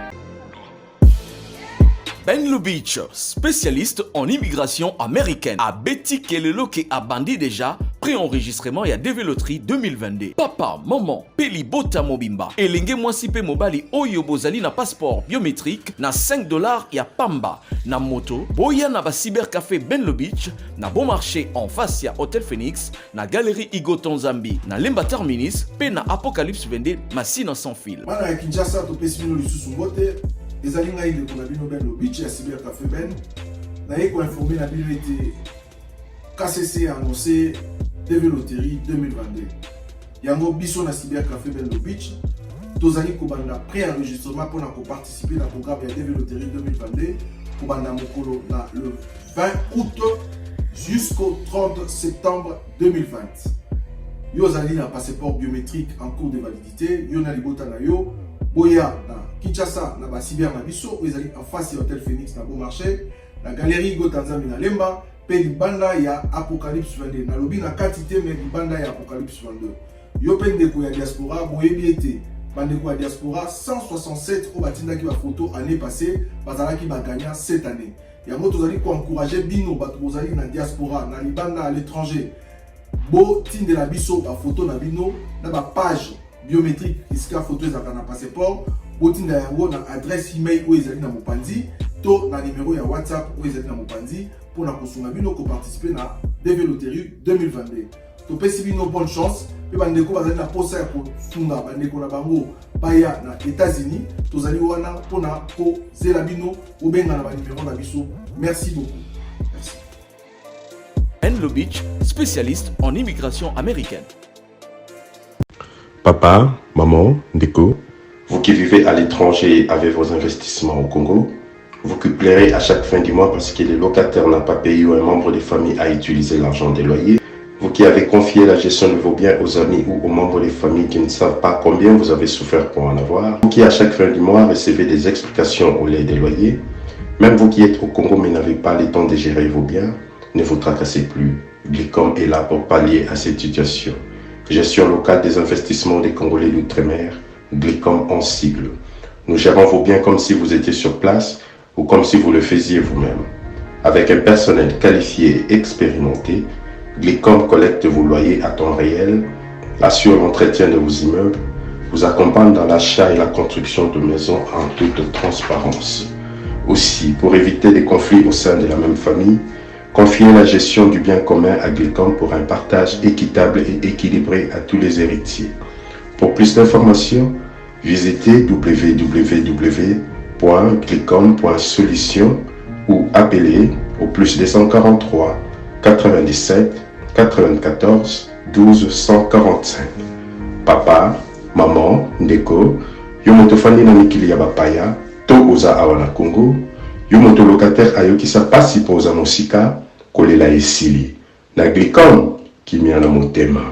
Ben Lubitsch, spécialiste en immigration américaine. A Betty Kelelo qui a bandi déjà pré-enregistrement et à déveloterie 2022. Papa, maman, Peli Bota Mobimba. Et l'enge mwasipe mobali oyo bozali na passeport biométrique na $5 et à Pamba. Na moto, boya na ba cybercafé Ben Lubitsch, na bon marché en face ya Hotel Phoenix, na galerie Igo Tanzambi, na Lemba Terminis, pe na Apocalypse 22, Massina sans fil. Mana ya Kinshasa to pesino lisusu mbote. ezali ngai ndeko na bino Ben Lubitsch ya cybercafé Ben naye koinforme na bino ete KCC a annoncé TV Loterie 2022 yango biso na cybercafé Ben Lubitsch tozali kobanda pré-enregistrement mpona koparticiper na programme ya TV Loterie 2022 kobanda mokolo na le 20 août jusqu'au 30 septembre 2020 yo ozali na passeport biométrique en cours de validité yo na libota na yo boya na Kinshasa na ba cyber na biso ezali en face ya Hotel Phoenix na bon marché la galerie Igo Tanzambi na Lemba pe libanda ya Apocalypse 22 na lobi na quantité mais libanda ya Apocalypse 22 yo pe ndeko ya diaspora boyebi ete bandeko ya diaspora 167 o batindaki ba photo année passée bazalaki ba gagnant cette année yango tozali ko encourager bino bato bozali na diaspora na libanda à l'étranger bo tindela biso ba photo na bino na ba page biométrique iska photo ezaka na passeport botinda yango na adresse email oyo ezali na mopanzi to na numéro ya WhatsApp oyo ezali na mopanzi mpona kosunga bino koparticipe na DV Loterie 2022 topesi bino bonne chance mpe bandeko bazali na posa ya kosunga bandeko na bango baya na États-Unis tozali wana mpona kozela bino obenga na banimero na biso. Merci beaucoup. Merci. Ben Lubitsch, spécialiste en immigration américaine. Papa, maman, Ndeko, vous qui vivez à l'étranger avec vos investissements au Congo, vous qui pleurez à chaque fin du mois parce que le locataire n'a pas payé ou un membre de famille a utilisé l'argent des loyers, vous qui avez confié la gestion de vos biens aux amis ou aux membres des familles qui ne savent pas combien vous avez souffert pour en avoir, vous qui à chaque fin du mois recevez des explications au lait des loyers, même vous qui êtes au Congo mais n'avez pas le temps de gérer vos biens, ne vous tracassez plus. Glicom est là pour pallier à cette situation. Gestion locale des investissements des Congolais d'outre-mer, Glicom en sigle. Nous gérons vos biens comme si vous étiez sur place ou comme si vous le faisiez vous-même. Avec un personnel qualifié et expérimenté, Glicom collecte vos loyers à temps réel, assure l'entretien de vos immeubles, vous accompagne dans l'achat et la construction de maisons en toute transparence. Aussi, pour éviter des conflits au sein de la même famille, confiez la gestion du bien commun à Glicom pour un partage équitable et équilibré à tous les héritiers. Pour plus d'informations, visitez www.glicom.com. www.glicom.solution ou appelez au plus 243 97 94 12 145. Papa, maman, ndeko, yo moto fandi na mikili ya bapaya, to oza awa na Congo, yo moto locataire ayokisa pasi po oza mosika, kolela esili. Na Glicom, kimia na motema.